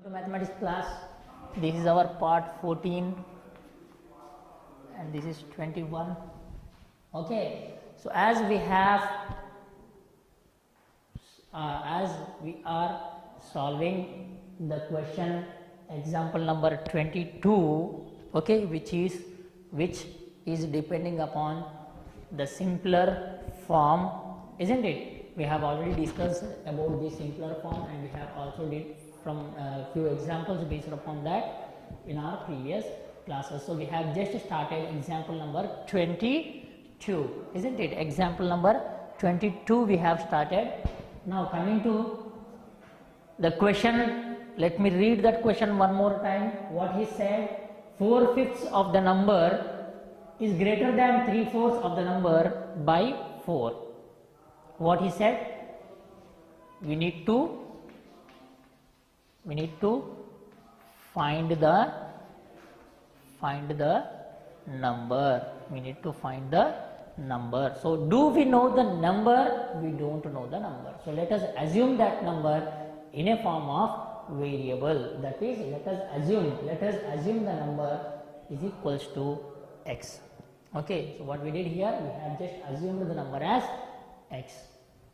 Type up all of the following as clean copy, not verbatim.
To mathematics class, this is our part 14 and this is 21. Okay, so as we are solving the question example number 22, okay, which is depending upon the simpler form, isn't it? We have already discussed about the simpler form and we have also did from a few examples based upon that in our previous classes. So we have just started example number 22, isn't it? Example number 22 we have started. Now coming to the question, let me read that question one more time. What he said, 4/5 of the number is greater than 3/4 of the number by 4. What he said, we need to find the number. We need to find the number. So do we know the number? We don't know the number. So let us assume that number in a form of variable. That is, let us assume the number is equals to x. Okay, so what we did here, we have just assumed the number as x.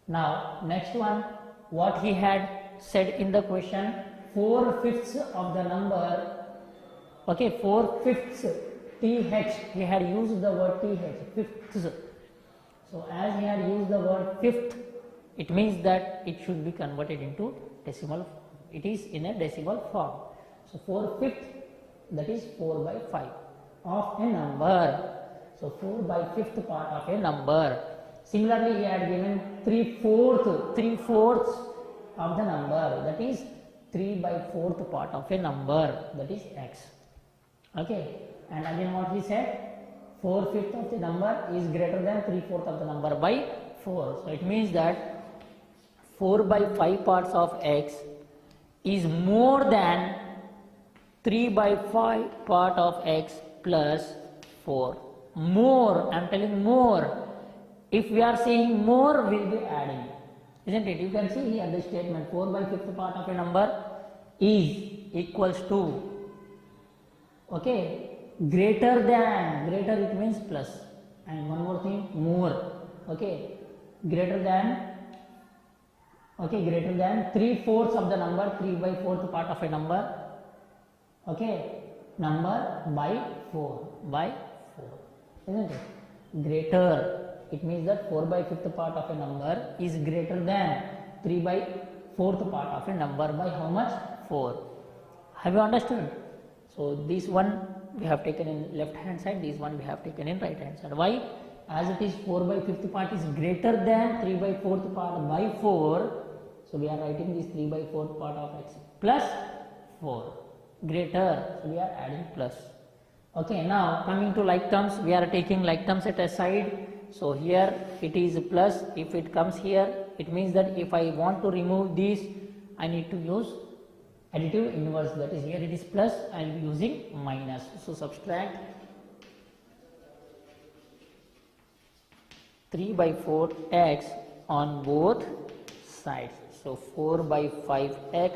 Now next one, what he had said in the question, 4/5 of the number, okay, 4/5, th, he had used the word th, fifths. So as he had used the word fifth, it means that it should be converted into decimal. It is in a decimal form. So 4/5, that is 4/5 of a number. So 4/5 part of a number. Similarly, he had given 3/4 of the number, that is 3/4 part of a number, that is x. Okay, and again what he said, 4/5 of the number is greater than 3/4 of the number by 4. So it means that 4/5 parts of x is more than 3/5 part of x plus 4. More, I am telling more. If we are saying more, we will be adding, isn't it? You can see here the statement, 4/5 part of a number is equals to, okay, greater than, greater it means plus, and one more thing, more, okay, greater than 3/4 of the number, 3/4 part of a number, okay, number by 4, isn't it? Greater, it means that 4/5 part of a number is greater than 3/4 part of a number by how much? 4. Have you understood? So this one we have taken in left hand side, this one we have taken in right hand side. Why? As it is 4/5 part is greater than 3/4 part by 4, so we are writing this 3/4 part of x plus 4, greater, so we are adding plus. Okay, now coming to like terms, we are taking like terms at a side. So here it is plus. If it comes here, it means that if I want to remove this, I need to use additive inverse, that is here it is plus, I will be using minus. So subtract 3/4x on both sides. So 4/5x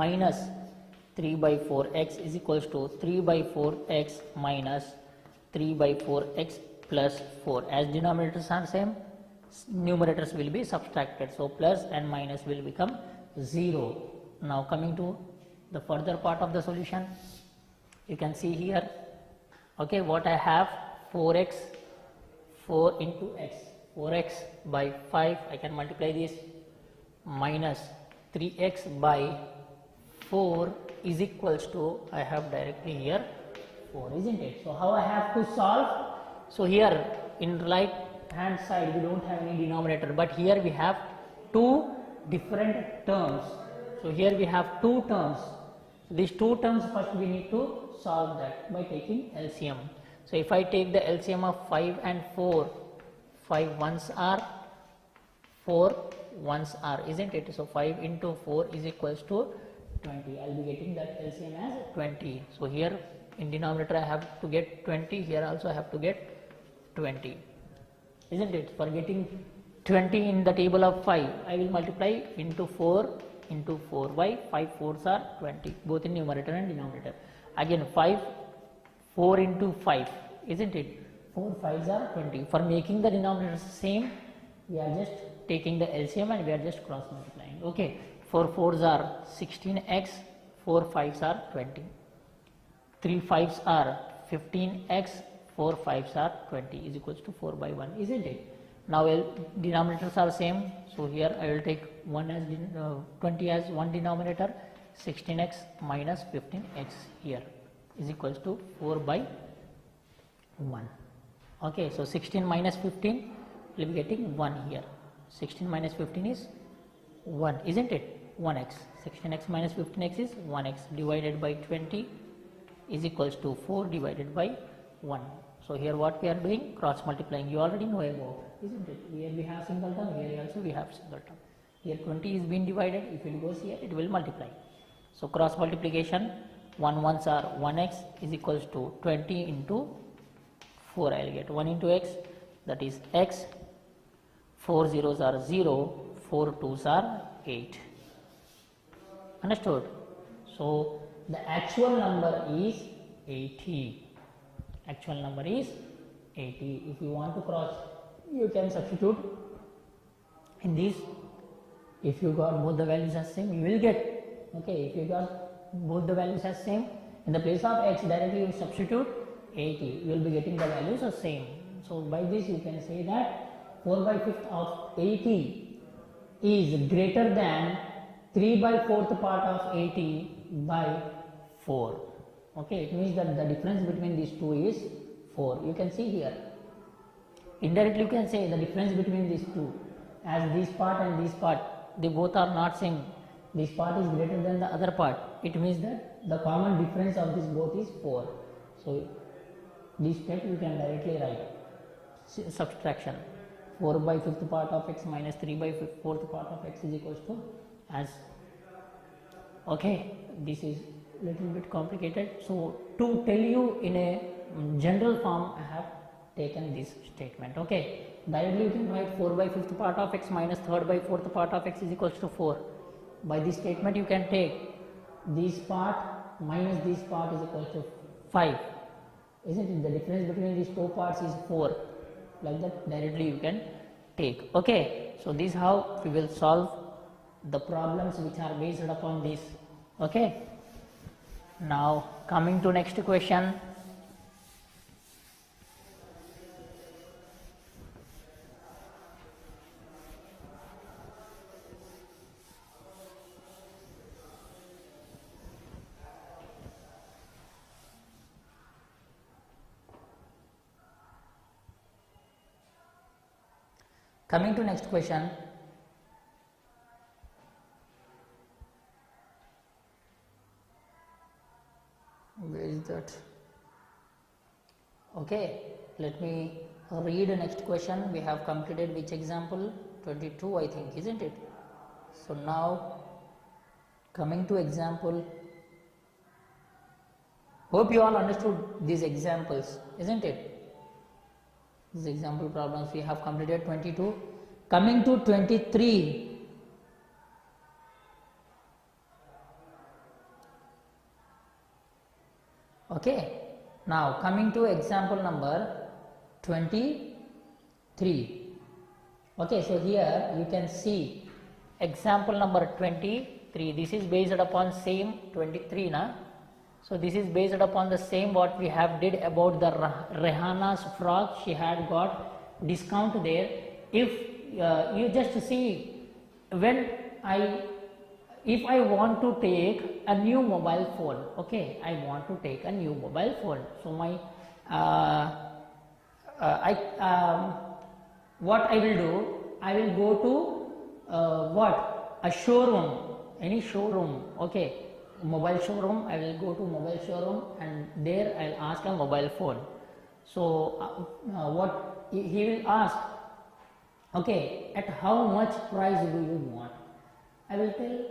minus 3/4x is equals to 3/4x minus 3/4x plus 4. As denominators are same, numerators will be subtracted. So plus and minus will become 0. Now coming to the further part of the solution, you can see here, okay, what I have, 4x, 4 into x, 4x by 5, I can multiply this, minus 3x by 4 is equals to, I have directly here 4, isn't it? So how I have to solve? So here in right hand side we don't have any denominator, but here we have two different terms. So here we have two terms. These two terms first we need to solve that by taking LCM. So if I take the LCM of 5 and 4, 5 ones are, 4 ones are, isn't it? So 5 into 4 is equals to 20. I will be getting that LCM as 20. So here in denominator I have to get 20, here also I have to get 20, isn't it? For getting 20 in the table of 5, I will multiply into 4 into 4 by 5 fours are 20, both in numerator and denominator. Again 4 into 5, isn't it? 4 5s are 20. For making the denominator same, we are just taking the LCM and we are just cross multiplying. Okay, 4 4s are 16x, 4 5s are 20. 3 5s are 15x, 4 5s are 20 is equals to 4 by 1, isn't it? Now denominators are same, so here I will take 20 as one denominator, 16x minus 15x here is equals to 4 by 1. Okay, so 16 minus 15 will be getting 1 here. 16 minus 15 is 1, isn't it? 1x. 16x minus 15x is 1x divided by 20 is equals to 4 divided by 1. So here what we are doing? Cross multiplying. You already know about, isn't it? Here we have single term, here also we have single term. Here 20 is being divided, if it goes here it will multiply. So cross multiplication, 1 ones are 1x is equals to 20 into 4 I will get 1 into x, that is x, 4 zeros are 0, 4 twos are 8. Understood? So the actual number is 80. Actual number is 80. If you want to cross, you can substitute in this. If you got both the values as same, you will get. Okay, if you got both the values as same, in the place of x directly you substitute 80, you will be getting the values as same. So by this you can say that 4 by 5th of 80 is greater than 3 by 4th part of 80 by 4. Okay, it means that the difference between these two is 4. You can see here. Indirectly you can say the difference between these two, as this part and this part, they both are not same. This part is greater than the other part. It means that the common difference of this both is 4. So this step you can directly write. Subtraction. 4 by 5th part of x minus 3 by 4th part of x is equals to as. Okay, this is little bit complicated. So to tell you in a general form, I have taken this statement. Okay, directly you can write 4 by 5th part of x minus 3rd by 4th part of x is equals to 4. By this statement you can take this part minus this part is equals to 5, isn't it? The difference between these two parts is 4. Like that directly you can take. Okay, so this is how we will solve the problems which are based upon this. Okay, now coming to next question. Coming to next question. Where is that? Okay, let me read the next question. We have completed which example? 22 I think, isn't it? So now coming to example, hope you all understood these examples, isn't it? These example problems we have completed 22. Coming to 23. Okay, now coming to example number 23. Okay, so here you can see example number 23. This is based upon same 23 na. So this is based upon the same what we have did about the Rehana's frock. She had got discount there. If you just see, when if I want to take a new mobile phone, okay, I want to take a new mobile phone. So my what I will do, I will go to what, a showroom, any showroom, okay, mobile showroom. I will go to mobile showroom and there I will ask a mobile phone. So what he will ask, okay, at how much price do you want? I will tell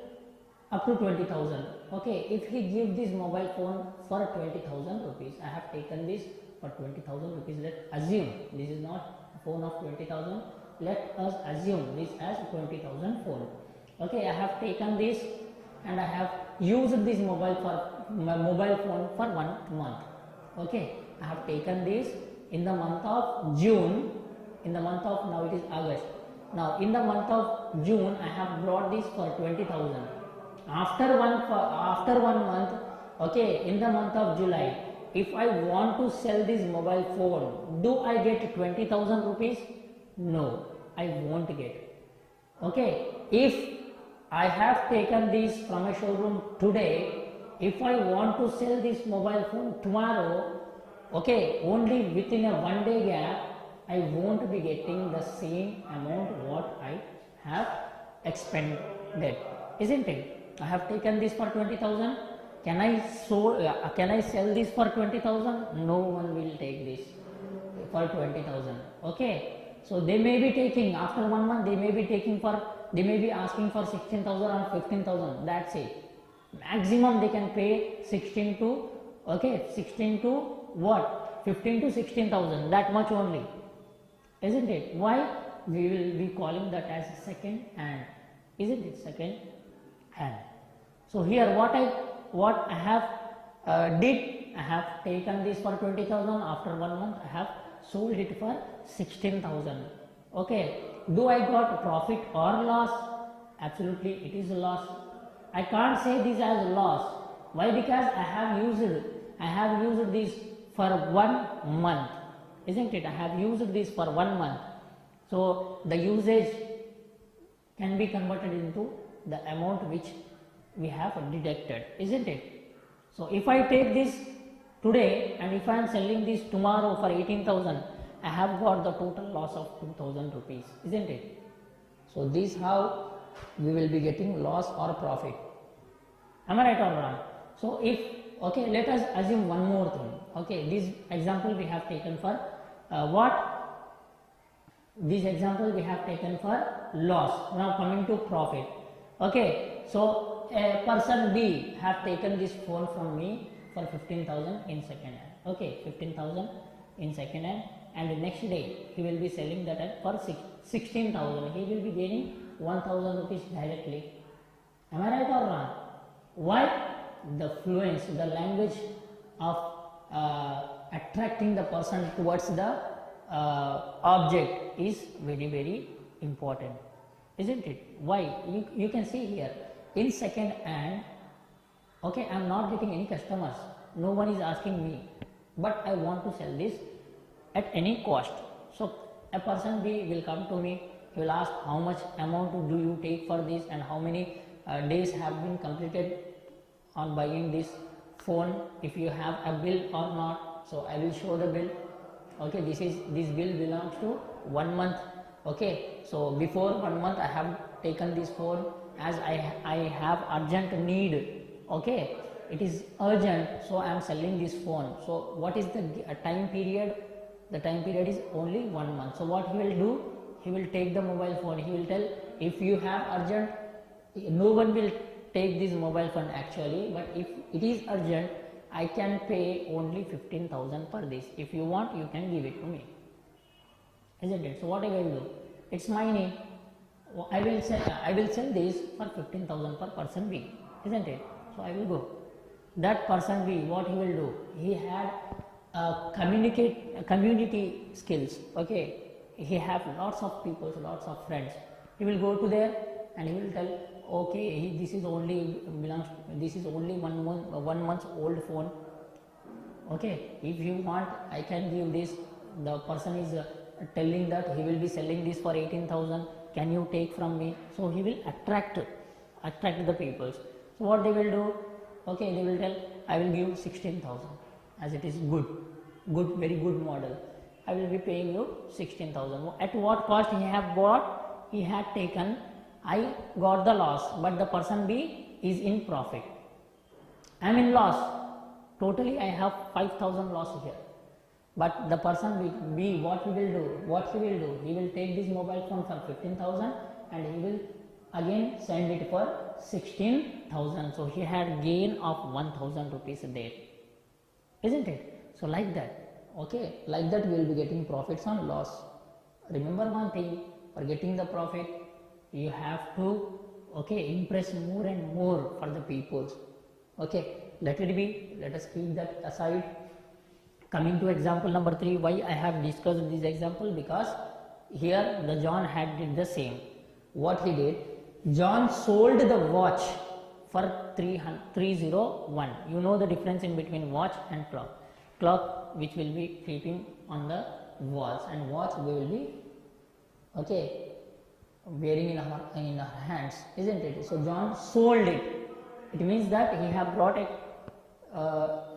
up to 20,000. Okay, if he give this mobile phone for 20,000 rupees, I have taken this for 20,000 rupees. Let assume this is not a phone of 20,000. Let us assume this as 20,000 phone. Okay, I have taken this and I have used this mobile phone for 1 month. Okay, I have taken this in the month of June. In the month of, now it is August. Now in the month of June I have brought this for 20,000. After 1 month, okay, in the month of July, if I want to sell this mobile phone, do I get 20,000 rupees? No, I won't get. Okay, if I have taken this from a showroom today, if I want to sell this mobile phone tomorrow, okay, only within a 1 day gap, I won't be getting the same amount what I have expended, isn't it? I have taken this for 20,000. Can I sell this for 20,000? No one will take this for 20,000. Okay. So they may be taking after 1 month. They may be asking for 16,000 or 15,000. That's it. Maximum they can pay 16 to what? 15 to 16,000. That much only, isn't it? Why? We will be calling that as second hand, isn't it? Second hand. So here what I have did, I have taken this for 20,000. After 1 month, I have sold it for 16,000. Okay. Do I got profit or loss? Absolutely, it is a loss. I can't say this as loss. Why? Because I have used this for 1 month, isn't it? I have used this for 1 month. So the usage can be converted into the amount which we have deducted, isn't it? So if I take this today and if I am selling this tomorrow for 18,000, I have got the total loss of 2,000 rupees, isn't it? So this is how we will be getting loss or profit. Am I right or wrong? So if, okay, let us assume one more thing. Okay, this example we have taken for what? This example we have taken for loss. Now coming to profit. Okay, so a person B have taken this phone from me for 15,000 in second hand. Okay, 15,000 in second hand, and the next day he will be selling that for 16,000. He will be gaining 1,000 rupees directly. Am I right or wrong? Why? The fluence, the language of attracting the person towards the object is very, very important, isn't it? Why? You can see here in second hand, okay, I am not getting any customers, no one is asking me, but I want to sell this at any cost. So a person B will come to me, he will ask how much amount do you take for this and how many days have been completed on buying this phone, if you have a bill or not. So I will show the bill. Okay, this bill belongs to 1 month. Okay, so before 1 month I have taken this phone, as I have urgent need. Okay, it is urgent, so I am selling this phone. So what is the time period? The time period is only 1 month. So what he will do? He will take the mobile phone. He will tell, if you have urgent, no one will take this mobile phone actually, but if it is urgent, I can pay only 15,000 per this. If you want, you can give it to me, isn't it? So what I will do? It's my need. I will sell this for 15,000 per person B, isn't it? So I will go. That person B, what he will do? He had community skills. Okay, he have lots of people, lots of friends. He will go to there and he will tell, okay, this is only 1 month old phone. Okay, if you want, I can give this. The person is telling that he will be selling this for 18,000. Can you take from me? So he will attract the people. So what they will do? Okay, they will tell, I will give 16,000, as it is very good model. I will be paying you 16,000. At what cost he have bought? He had taken. I got the loss, but the person B is in profit. I am in loss. Totally I have 5,000 loss here. But the person B, what he will do? He will take this mobile phone for 15,000 and he will again send it for 16,000. So he had gain of 1,000 rupees there, isn't it? So like that, okay, like that we will be getting profits on loss. Remember one thing, for getting the profit, you have to okay, impress more and more for the people. Okay, let it be, let us keep that aside. Coming to example number 3, why I have discussed this example? Because here the John had did the same. What he did, John sold the watch for 301. You know the difference in between watch and clock. Clock which will be keeping on the walls, and watch we will be, okay, wearing in our hands, isn't it? So John sold it. It means that he have brought it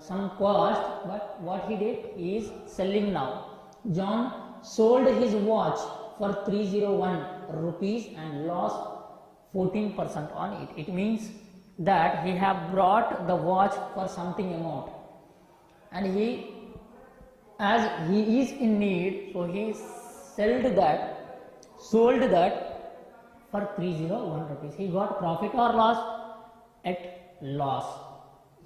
some cost, but what he did is selling now. John sold his watch for 301 rupees and lost 14% on it. It means that he have brought the watch for something amount, and as he is in need, so he sold that for 301 rupees. He got profit or loss? At loss.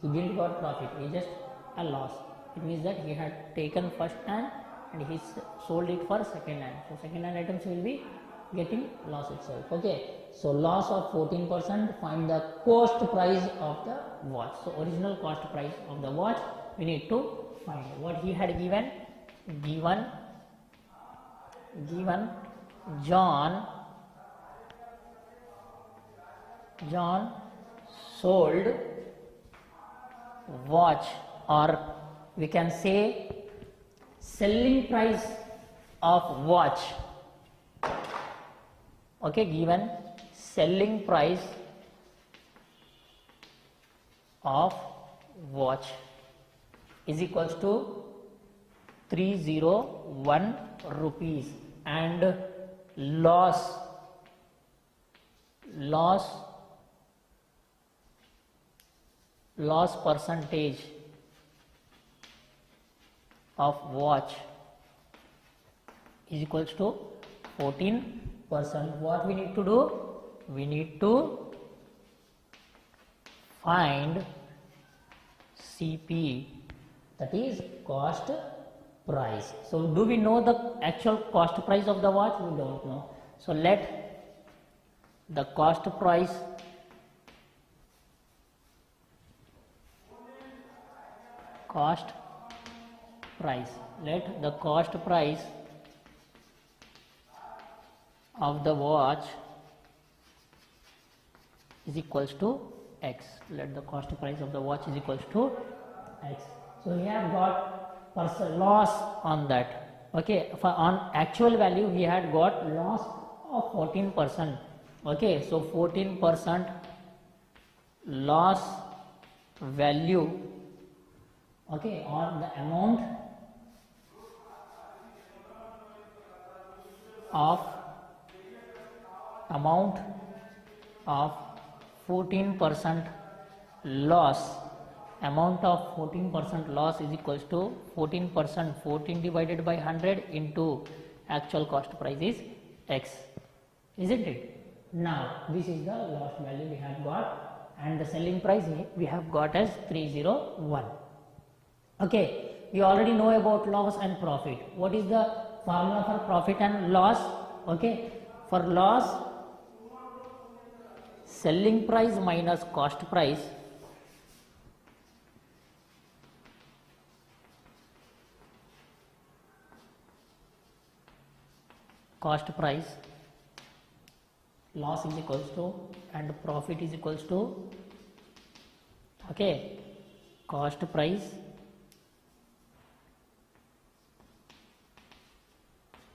He didn't got profit, he just a loss. It means that he had taken first hand and he sold it for second hand. So second hand items will be getting loss itself. Okay, so loss of 14%. Find the cost price of the watch. So original cost price of the watch we need to find. What he had given John sold watch, or we can say selling price of watch. Okay, given selling price of watch is equals to 301 rupees, and loss percentage of watch is equals to 14%. What we need to do? We need to find CP, that is cost price. So do we know the actual cost price of the watch? We don't know. So let the cost price let the cost price of the watch is equals to X. Let the cost price of the watch is equals to X. So we have got loss on that. Okay, for on actual value we had got loss of 14%. Okay, so 14% loss value, okay, or the amount of 14% loss. Amount of 14% loss is equals to 14%, 14 divided by 100 into actual cost price is X, isn't it? Now this is the loss value we have got, and the selling price we have got as 301. Okay, we already know about loss and profit. What is the formula for profit and loss? Okay, for loss, selling price minus cost price loss is equals to, and profit is equals to, okay, cost price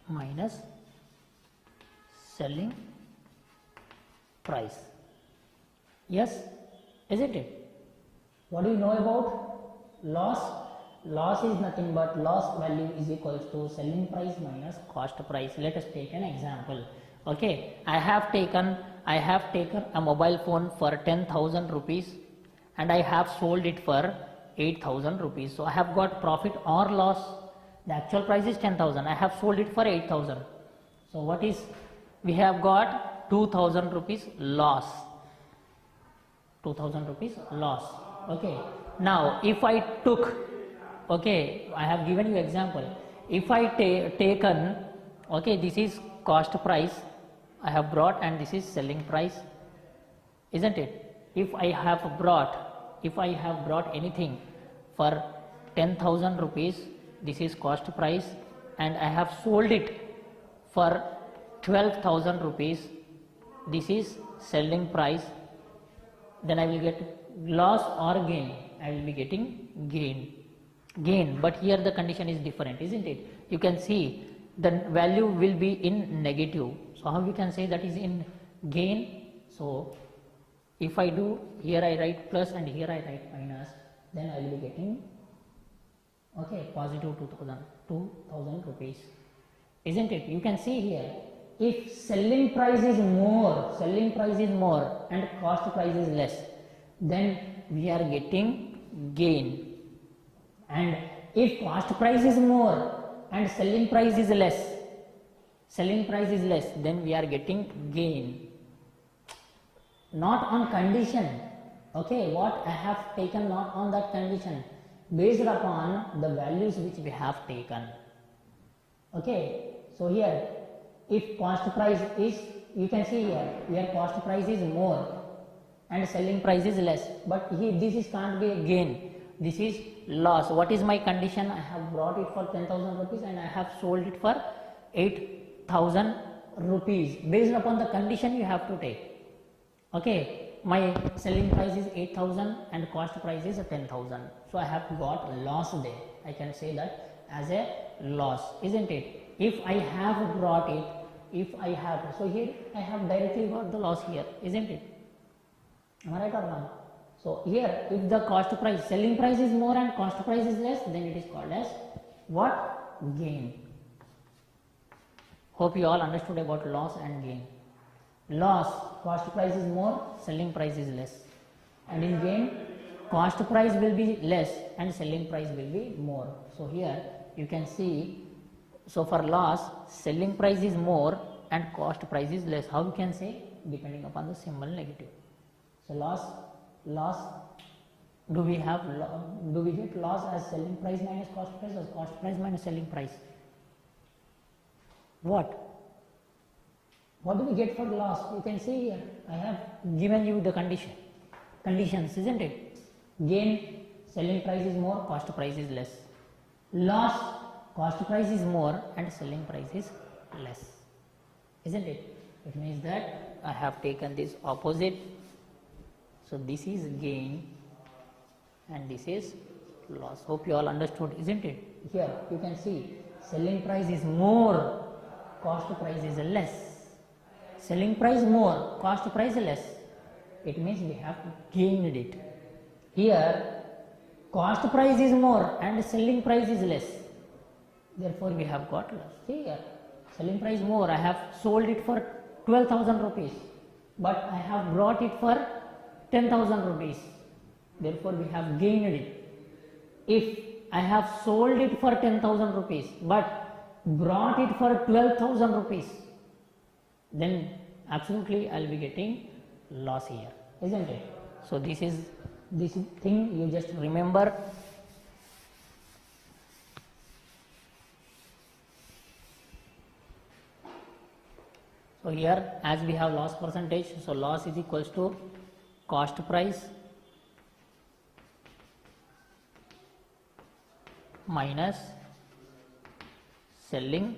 minus selling price. Yes, isn't it? What do you know about loss? Loss is nothing but loss value is equals to selling price minus cost price. Let us take an example. Okay, I have taken a mobile phone for 10,000 rupees and I have sold it for 8,000 rupees. So I have got profit or loss. The actual price is 10,000. I have sold it for 8,000. So what is, we have got 2,000 rupees loss. 2,000 rupees loss. Okay. Now if I took, okay, I have given you example. If I taken, okay, this is cost price I have brought and this is selling price. isn't it? If I have brought anything for 10,000 rupees, this is cost price, and I have sold it for 12,000 rupees, this is selling price, then I will get loss or gain. I will be getting gain, but here the condition is different, isn't it? You can see the value will be in negative, so how we can say that is in gain? So if I do here, I write plus and here I write minus, then I will be getting positive 2,000 rupees, isn't it? You can see here, if selling price is more and cost price is less, then we are getting gain, and if cost price is more and selling price is less, then we are getting gain. Not on condition, what I have taken, not on that condition, based upon the values which we have taken. So here, if cost price is, you can see here cost price is more and selling price is less, but here this can't be a gain, this is loss. What is my condition? I have brought it for 10,000 rupees and I have sold it for 8,000 rupees. Based upon the condition you have to take. My selling price is 8,000 and cost price is 10,000, so I have got loss there. I can say that as a loss, isn't it? If I have brought it, so here I have directly got the loss here, isn't it? Am I right or wrong? So here, if the cost price, selling price is more and cost price is less, then it is called as what? Gain. Hope you all understood about loss and gain. Loss, cost price is more, selling price is less, and in gain, cost price will be less and selling price will be more. So here you can see, so for loss, selling price is more and cost price is less. How you can say? Depending upon the symbol negative. So loss, do we get loss as selling price minus cost price, or cost price minus selling price? What do we get for loss? You can see here, I have given you the conditions, isn't it? Gain, selling price is more, cost price is less. Loss, cost price is more and selling price is less, isn't it? It means that I have taken this opposite. So this is gain and this is loss. Hope you all understood, isn't it? Here you can see selling price is more, cost price is less. Selling price more, cost price less. It means we have gained it. Here cost price is more and selling price is less. Therefore we have got loss. Here selling price more, I have sold it for 12,000 rupees, but I have brought it for 10,000 rupees. Therefore we have gained it. If I have sold it for 10,000 rupees but brought it for 12,000 rupees, then absolutely I will be getting loss here, isn't it? So this thing you just remember. So here, as we have loss percentage, so loss is equals to cost price minus selling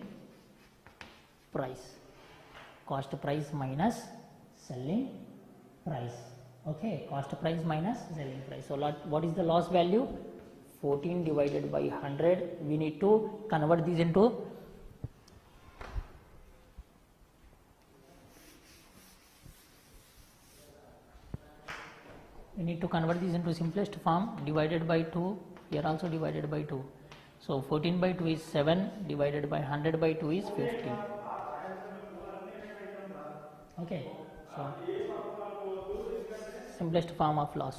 price. Cost price minus selling price. Cost price minus selling price. So what is the loss value? 14 divided by 100. We need to convert this into simplest form, divided by 2. Here also divided by 2. So 14 by 2 is 7, divided by 100 by 2 is 50. So simplest form of loss.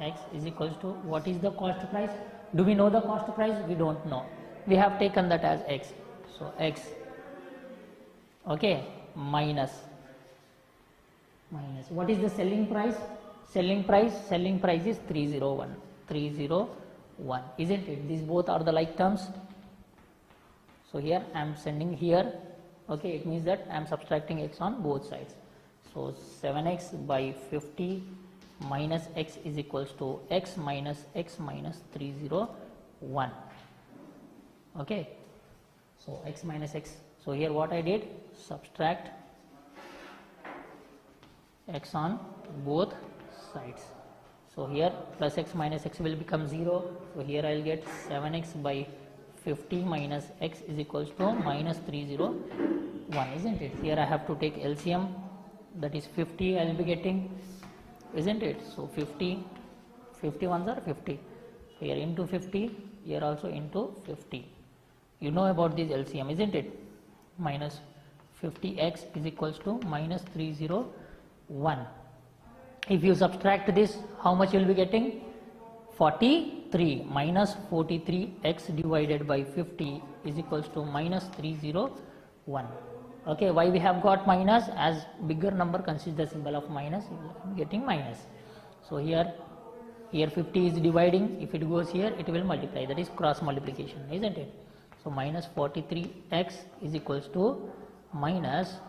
X is equals to, what is the cost price? Do we know the cost price? We don't know. We have taken that as X. So X, minus what is the selling price? Selling price is 301, isn't it? These both are the like terms. So here I am sending here Okay, it means that I am subtracting x on both sides. So 7x by 50 minus x is equals to x minus 301. Okay, so x minus x. So here what I did, subtract x on both sides. So here plus x minus x will become 0. So here I will get 7x by 50 minus x is equals to minus 301, isn't it? Here I have to take LCM, that is 50 I will be getting, isn't it? So 50 ones are 50, here into 50, here also into 50. You know about this LCM, isn't it? Minus 50x is equals to minus 301. If you subtract this, how much you will be getting? 43 minus 43x divided by 50 is equals to minus 301. Okay, why we have got minus? As bigger number consists the symbol of minus, you are getting minus. So here 50 is dividing, if it goes here it will multiply, that is cross multiplication, isn't it? So minus 43x is equals to minus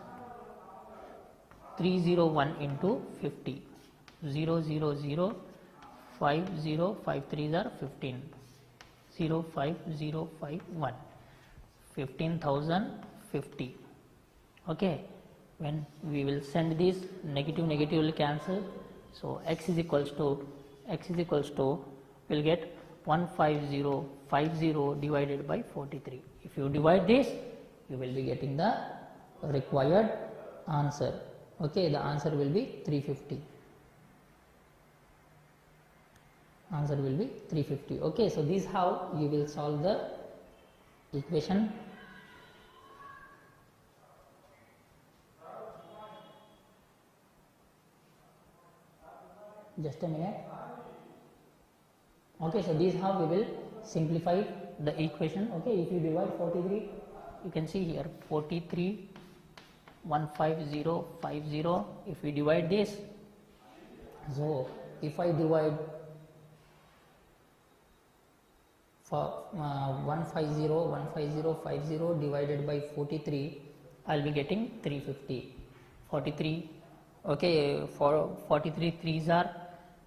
301 into 50. 0 0 0 5 0 5 3s are 15, 0 5 0 5 1, 15,050. Okay, when we will send this, negative will cancel. So x is equals to will get 15050 divided by 43. If you divide this, you will be getting the required answer. Okay, the answer will be 350. Answer will be 350. Okay, so this is how you will solve the equation. Just a minute. Okay, so this is how we will simplify the equation. Okay, if you divide 43, you can see here 43 15050. If we divide this, so if I divide for 150 divided by 43, I will be getting 350. 43, okay, for 43 3s are,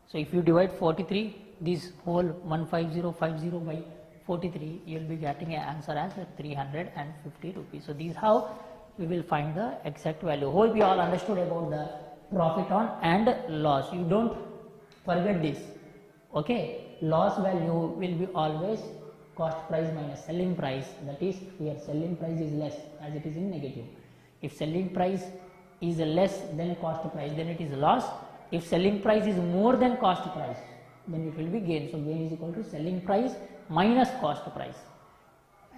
so if you divide 43, this whole 15050 by 43, you will be getting an answer as 350 rupees. So this is how we will find the exact value. Hope you all understood about the profit on and loss. You don't forget this. Okay, loss value will be always cost price minus selling price, that is here selling price is less as it is in negative. If selling price is less than cost price, then it is loss. If selling price is more than cost price, then it will be gain. So gain is equal to selling price minus cost price.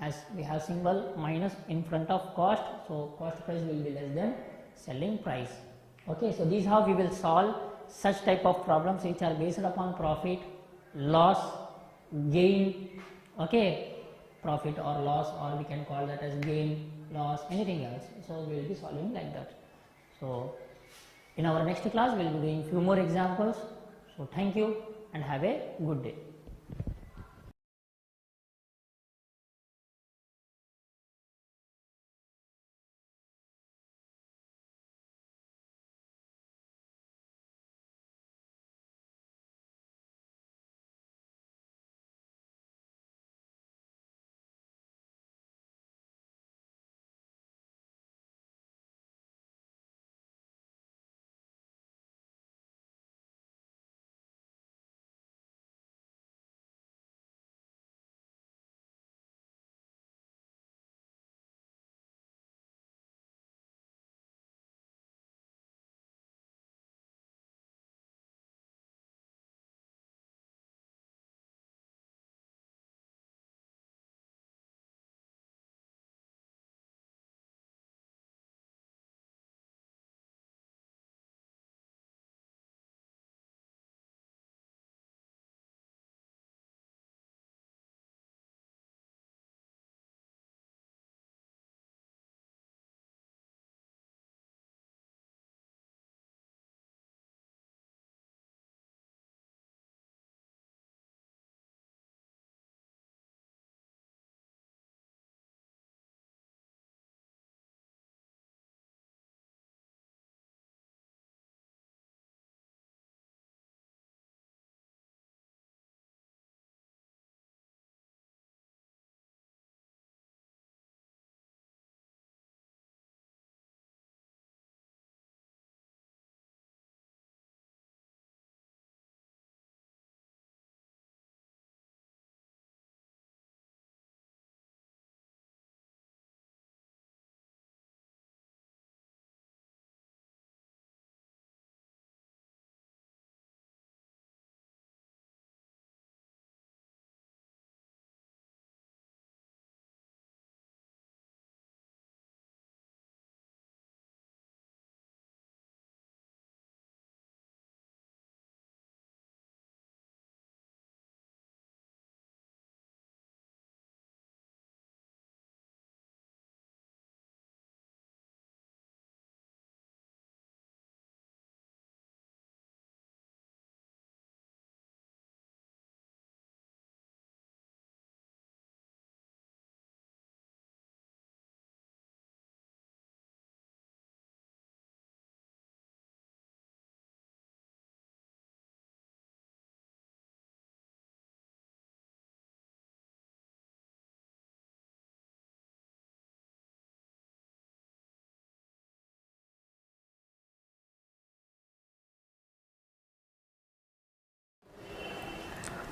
As we have symbol minus in front of cost, so cost price will be less than selling price. Okay, so this is how we will solve such type of problems which are based upon profit, loss, gain. Okay, profit or loss, or we can call that as gain, loss, anything else. So we will be solving like that. So in our next class we will be doing few more examples. So thank you and have a good day.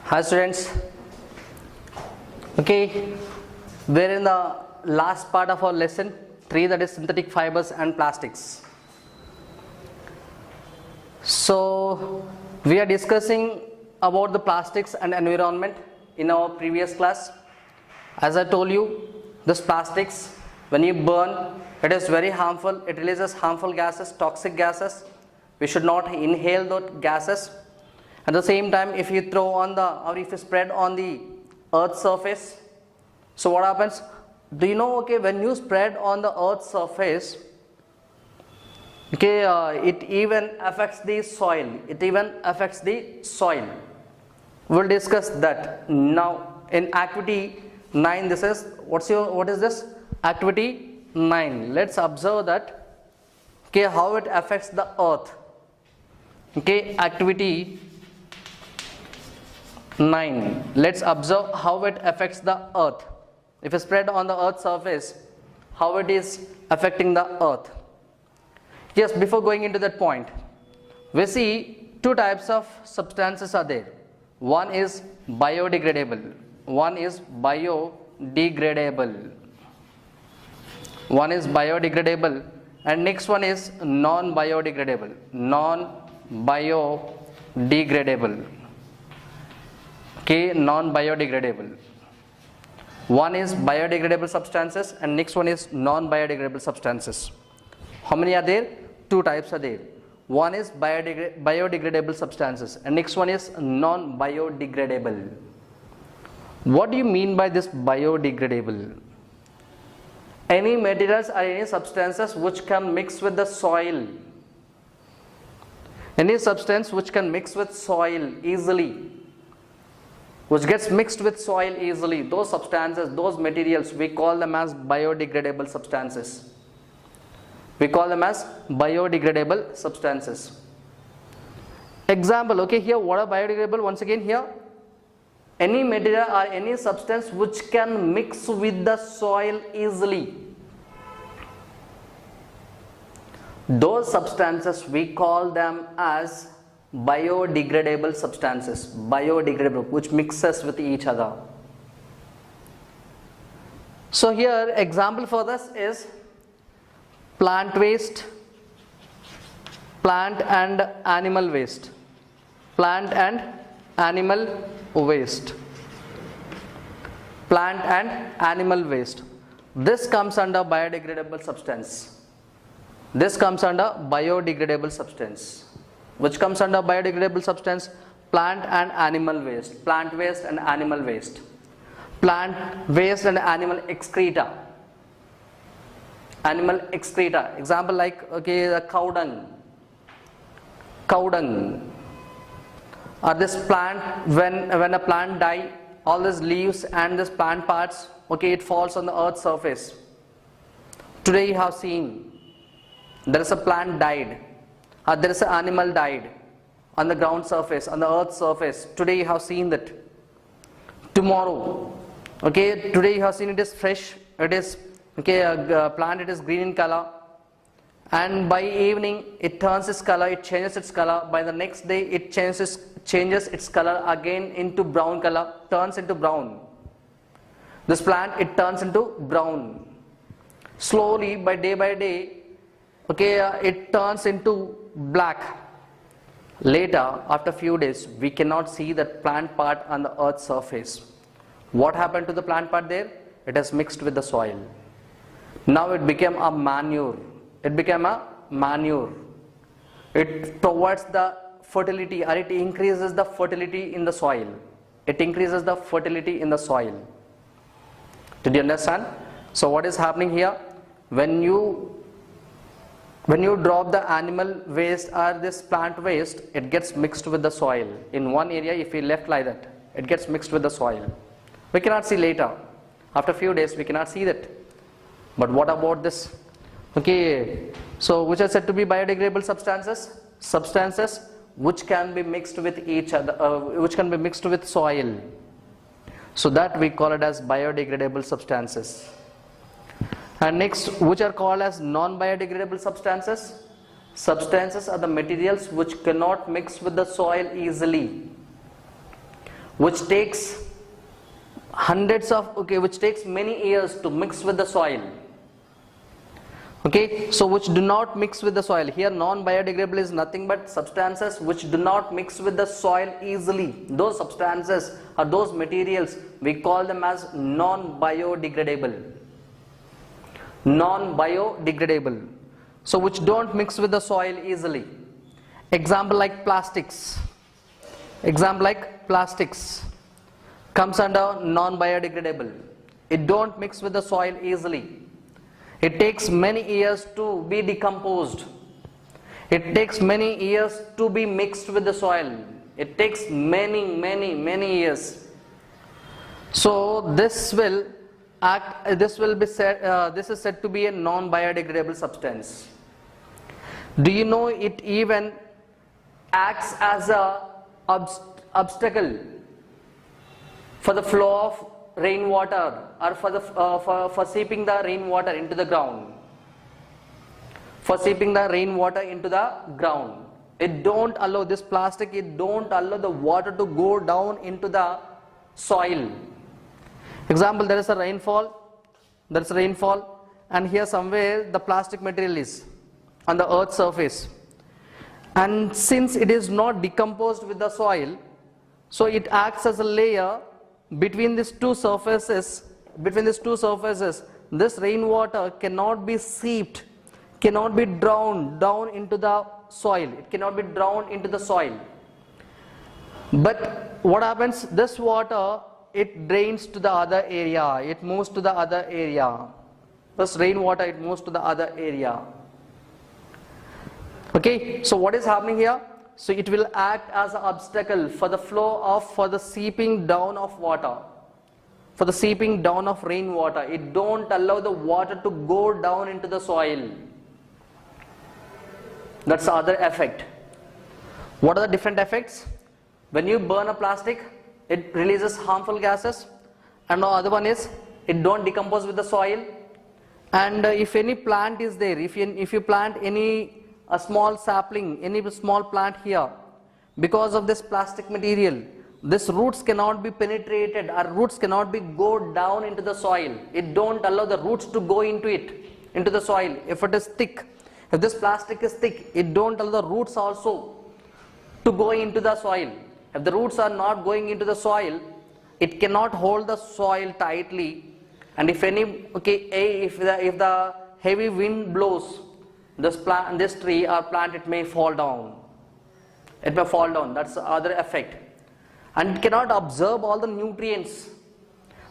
Hi students. Okay, we're in the last part of our lesson 3, that is synthetic fibers and plastics. So we are discussing about the plastics and environment in our previous class. As I told you, this plastics, when you burn, it is very harmful. It releases harmful gases, toxic gases. We should not inhale those gases. At the same time, if you throw on the, or if you spread on the earth's surface, so what happens? Do you know, okay, when you spread on the earth's surface, okay, it even affects the soil. It even affects the soil. We'll discuss that now in activity 9. This is, what is this? Activity 9. Let's observe that, okay, how it affects the earth. Okay, activity 9. Let's observe how it affects the earth. If you spread on the earth's surface, how it is affecting the earth. Yes, before going into that point, we see two types of substances are there. One is biodegradable. One is biodegradable. One is biodegradable, and next one is non-biodegradable. Non-biodegradable. Okay, non-biodegradable. One is biodegradable substances and next one is non-biodegradable substances. How many are there? Two types are there. One is biodegradable substances and next one is non-biodegradable. What do you mean by this biodegradable? Any materials or any substances which can mix with the soil. Any substance which can mix with soil easily, which gets mixed with soil easily, those substances, those materials, we call them as biodegradable substances. We call them as biodegradable substances. Example, okay, here what are biodegradable? Once again here, any material or any substance which can mix with the soil easily. Those substances we call them as biodegradable substances. Biodegradable, which mixes with each other. So here example for this is plant waste, plant and animal waste. Plant and animal waste. Plant and animal waste. This comes under biodegradable substance. This comes under biodegradable substance. Which comes under biodegradable substance? Plant and animal waste. Plant waste and animal waste. Plant waste and animal excreta. Animal excreta. Example like, okay, the cow dung. Cow dung. Or this plant, when a plant die, all these leaves and this plant parts, okay, it falls on the earth's surface. Today you have seen there is a plant died. There is an animal died on the ground surface, on the earth's surface. Today you have seen that. Tomorrow, okay, today you have seen it is fresh, it is, okay, a plant, it is green in color, and by evening it turns its color, it changes its color. By the next day it changes its color again into brown color, turns into brown. This plant, it turns into brown. Slowly, by day, okay, it turns into black. Later, after few days, we cannot see that plant part on the earth's surface. What happened to the plant part there? It has mixed with the soil. Now it became a manure. It became a manure. It provides the fertility, or it increases the fertility in the soil. It increases the fertility in the soil. Did you understand? So what is happening here? When you drop the animal waste or this plant waste, it gets mixed with the soil. In one area, if we left like that, it gets mixed with the soil. We cannot see later. After a few days, we cannot see that. But what about this? Okay, so which are said to be biodegradable substances? Substances which can be mixed with each other, which can be mixed with soil. So that we call it as biodegradable substances. And next, which are called as non-biodegradable substances? Substances are the materials which cannot mix with the soil easily. which takes which takes many years to mix with the soil. Okay, so which do not mix with the soil. Here non-biodegradable is nothing but substances which do not mix with the soil easily. Those substances or those materials, we call them as non-biodegradable. Non-biodegradable. So which don't mix with the soil easily. Example like plastics. Example like plastics comes under non-biodegradable. It don't mix with the soil easily. It takes many years to be decomposed. It takes many years to be mixed with the soil. It takes many years. So this will act, this is said to be a non-biodegradable substance. Do you know it even acts as a obstacle for the flow of rainwater, or for seeping the rainwater into the ground. For seeping the rainwater into the ground. It don't allow this plastic, it don't allow the water to go down into the soil. Example, there is a rainfall, and here somewhere the plastic material is on the earth's surface. And since it is not decomposed with the soil, so it acts as a layer between these two surfaces. This rainwater cannot be seeped, cannot be drowned down into the soil. It cannot be drowned into the soil. But what happens? This water, it drains to the other area. It moves to the other area. This rainwater, it moves to the other area. Okay, so what is happening here? So it will act as an obstacle for the for the seeping down of water, for the seeping down of rainwater. It don't allow the water to go down into the soil. That's the other effect. What are the different effects? When you burn a plastic, it releases harmful gases, and the other one is it don't decompose with the soil. And if any plant is there, if you plant a small sapling, any small plant here, because of this plastic material, this roots cannot be penetrated, or roots cannot be go down into the soil. It don't allow the roots to go into the soil. If it is thick, if this plastic is thick, it don't allow the roots also to go into the soil. If the roots are not going into the soil, it cannot hold the soil tightly. And if the heavy wind blows, this tree or plant, it may fall down. It may fall down. That's the other effect. And it cannot absorb all the nutrients.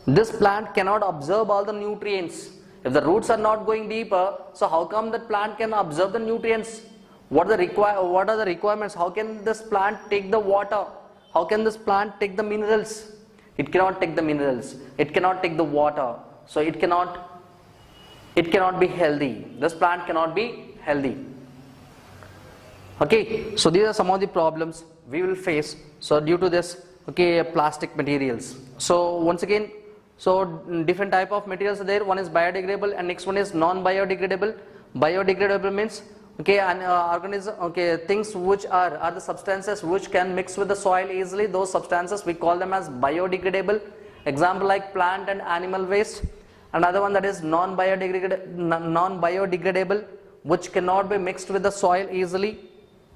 This plant cannot absorb all the nutrients. If the roots are not going deeper, so how come that plant can absorb the nutrients? What are the requirements? How can this plant take the water? How can this plant take the minerals? It cannot take the minerals. It cannot take the water. So it cannot be healthy. This plant cannot be healthy. Okay, so these are some of the problems we will face. So due to this, plastic materials. So once again, so different type of materials are there. One is biodegradable, and next one is non-biodegradable. Biodegradable means things which are the substances which can mix with the soil easily. Those substances we call them as biodegradable. Example like plant and animal waste. Another one that is non-biodegradable, which cannot be mixed with the soil easily,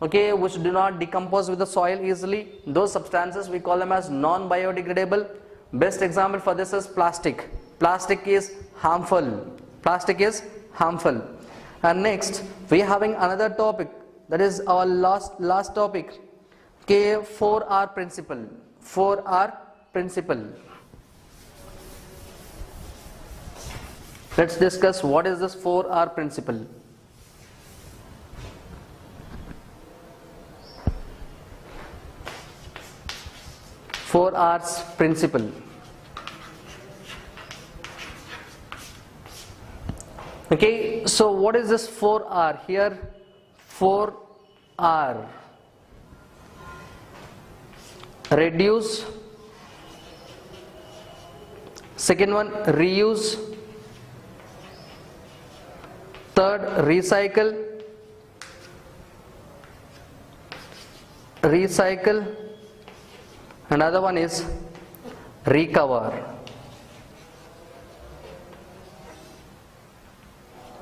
which do not decompose with the soil easily. Those substances we call them as non-biodegradable. Best example for this is plastic. Plastic is harmful. And next we are having another topic, that is our last topic. 4R principle. 4R principle. Let's discuss what is this 4R principle. Four R's principle. Okay, so what is this 4R here? 4R. Reduce. Second one, reuse. Third, recycle. Another one is recover.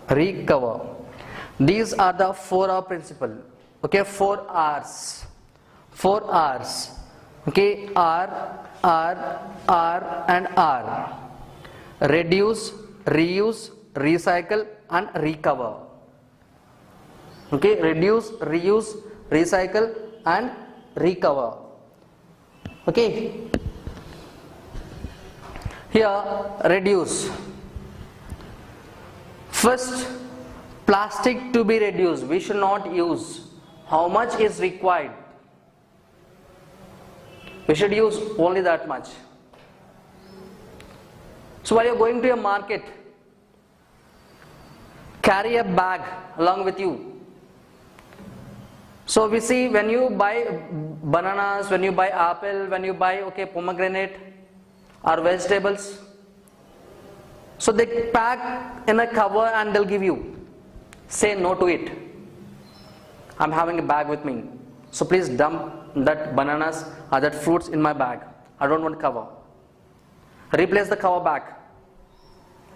Recover. These are the 4R principle. Okay, 4 R's. 4 R's. Okay, R, and R. Reduce, reuse, recycle, and recover. Okay, reduce, reuse, recycle, and recover. Okay. Here, reduce. First, plastic to be reduced. We should not use. How much is required? We should use only that much. So while you are going to a market, carry a bag along with you. So we see when you buy bananas, when you buy apple, when you buy pomegranate or vegetables, so they pack in a cover and they'll give you. Say no to it. I'm having a bag with me, so please dump that bananas or that fruits in my bag. I don't want cover. Replace the cover back.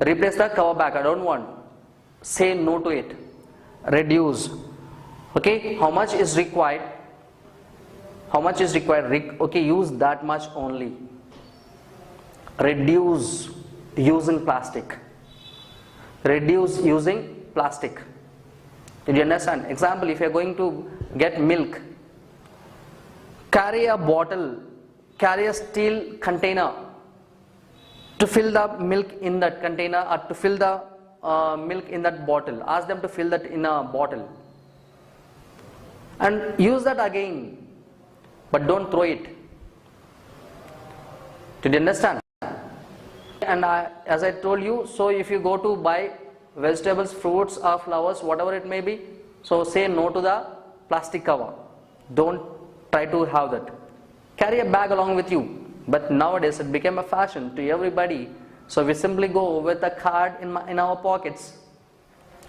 Replace the cover back. I don't want. Say no to it. Reduce. Okay, how much is required? How much is required? Okay, use that much only. Reduce using plastic. Reduce using plastic. Did you understand? Example, if you are going to get milk, carry a bottle, carry a steel container to fill the milk in that container, or to fill the milk in that bottle. Ask them to fill that in a bottle and use that again, but don't throw it. Did you understand? And as I told you, so if you go to buy vegetables, fruits or flowers, whatever it may be, so say no to the plastic cover. Don't try to have that. Carry a bag along with you. But nowadays it became a fashion to everybody. So we simply go with a card in our pockets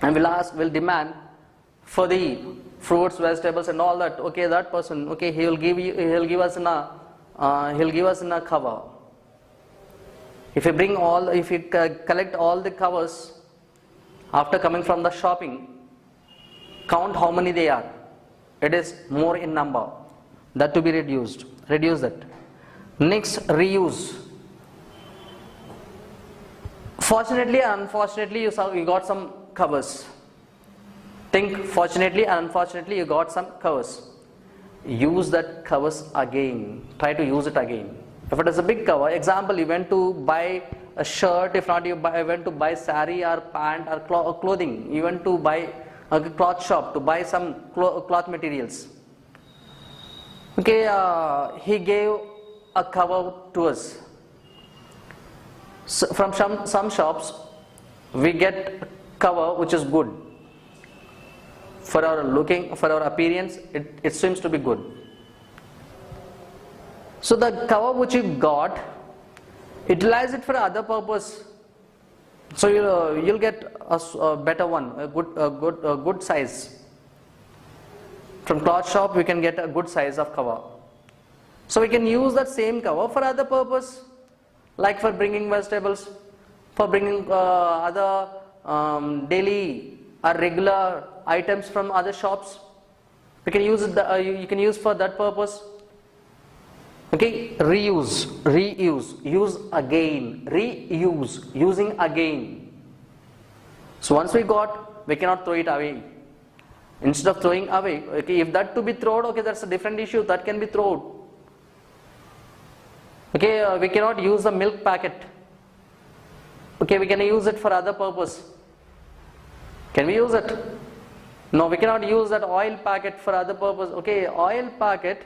and we'll demand for the fruits, vegetables and all that. Okay, that person, okay, he'll give us in a cover. If you collect all the covers after coming from the shopping, count how many they are. It is more in number. That to be reduced. Reduce that. Next, reuse. Fortunately and unfortunately, you got some covers. Think fortunately and unfortunately, you got some covers. Use that covers again. Try to use it again. If it is a big cover, example, you went to buy a shirt, if not you went to buy sari or pant or clothing, you went to buy a cloth shop to buy some cloth materials. Okay, he gave a cover to us. So from some shops, we get cover which is good. For our looking, for our appearance, it seems to be good. So the cover which you got, utilize it for other purpose. So you'll get a better one, a good size. From cloth shop, we can get a good size of cover. So we can use that same cover for other purpose, like for bringing vegetables, for bringing other daily or regular items from other shops. We can use it. You can use for that purpose. Okay, reuse, use again, reuse, using again. So once we got, we cannot throw it away. Instead of throwing away, okay, if that to be thrown, okay, that's a different issue, that can be thrown. Okay, we cannot use the milk packet. Okay, we can use it for other purpose. Can we use it? No, we cannot use that oil packet for other purpose. Okay, oil packet,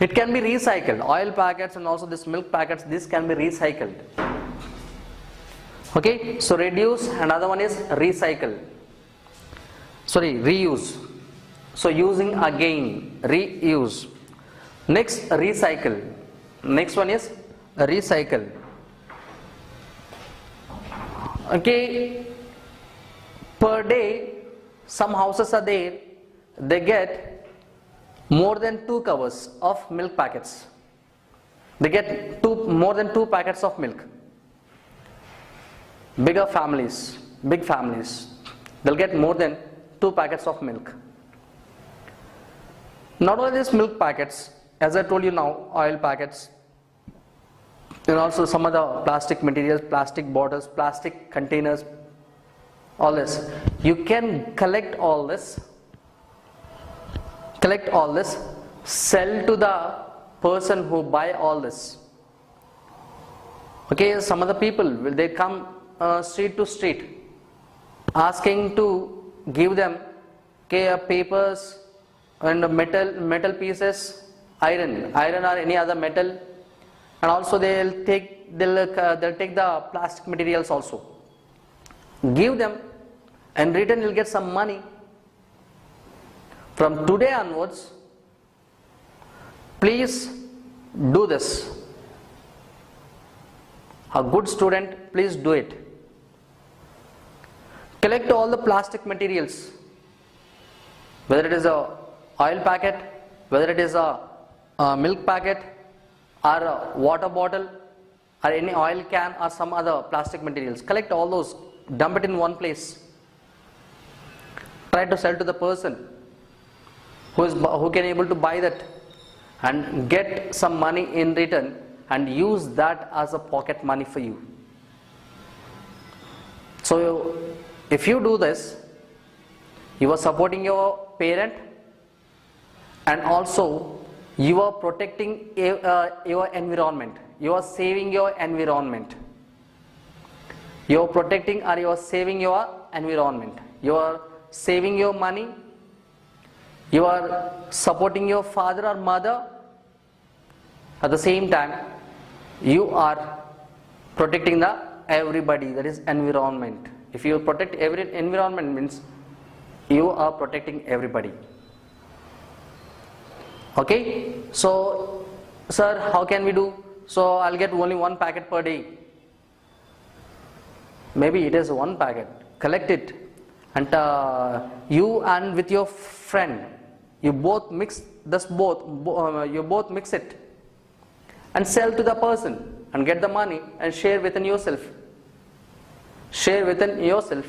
it can be recycled. Oil packets and also this milk packets, this can be recycled. Okay, so reduce, another one is recycle. Sorry, reuse. So using again, reuse. Next, recycle. Next one is recycle. Okay, per day, some houses are there, they get more than 2 covers of milk packets. They get more than 2 packets of milk. Big families, they'll get more than 2 packets of milk. Not only these milk packets, as I told you now, oil packets, and also some other plastic materials, plastic bottles, plastic containers, all this. You can collect all this, sell to the person who buy all this. Okay, some other people, will they come street to street asking to give them papers and metal pieces, iron or any other metal, and also they'll take the plastic materials also. Give them, and in return you'll get some money. From today onwards, please do this. A good student, please do it. Collect all the plastic materials, whether it is a oil packet, whether it is a milk packet, or a water bottle, or any oil can, or some other plastic materials. Collect all those, dump it in one place. Try to sell to the person who can able to buy that, and get some money in return, and use that as a pocket money for you. So if you do this, you are supporting your parent, and also you are protecting your environment. You are saving your environment. You are protecting or you are saving your environment. You are saving your money. You are supporting your father or mother. At the same time, you are protecting the everybody, that is environment. If you protect every environment, means you are protecting everybody. Okay, so sir, how can we do? So I'll get only 1 packet per day. Maybe it is 1 packet. Collect it, and you and with your friend, you both mix this you both mix it, and sell to the person, and get the money, and share within yourself. Share within yourself.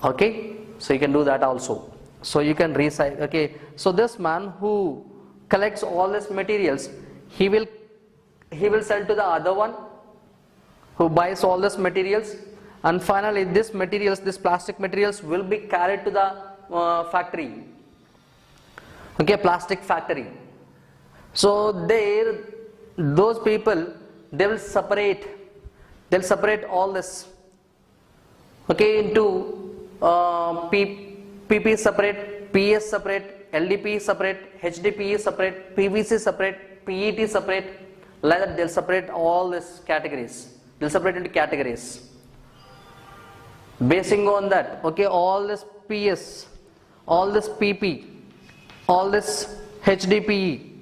Okay, so you can do that also. So you can recycle. Okay, so this man who collects all these materials, he will sell to the other one who buys all these materials, and finally this plastic materials will be carried to the factory. Okay, plastic factory. So those people, they'll separate all this, okay, into PP separate, PS separate, LDP separate, HDPE separate, PVC separate, PET separate. Like that, they'll separate all these categories. They'll separate into categories. Basing on that, okay, all this PS, all this PP, all this HDPE,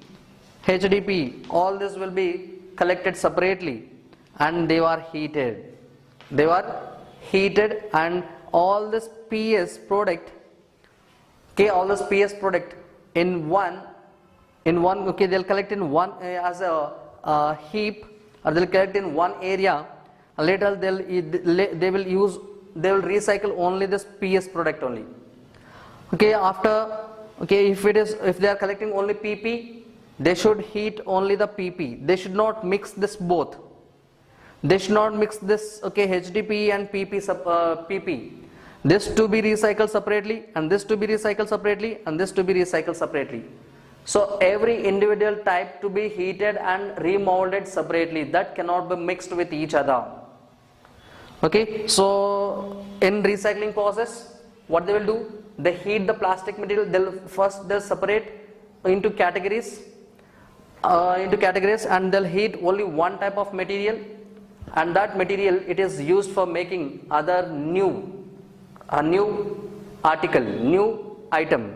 all this will be collected separately, and they were heated. And all this PS product, okay, all this PS product in one, okay, they'll collect in one as a heap, or they'll collect in one area. Later they will recycle only this PS product only. Okay, if they are collecting only PP, they should heat only the PP. They should not mix this both. They should not mix this, okay, HDPE and PP. This to be recycled separately, and this to be recycled separately, and this to be recycled separately. So every individual type to be heated and remolded separately. That cannot be mixed with each other. Okay, so in recycling process, what they will do? They heat the plastic material. They'll separate into categories, and they'll heat only one type of material, and that material, it is used for making other new article, new item.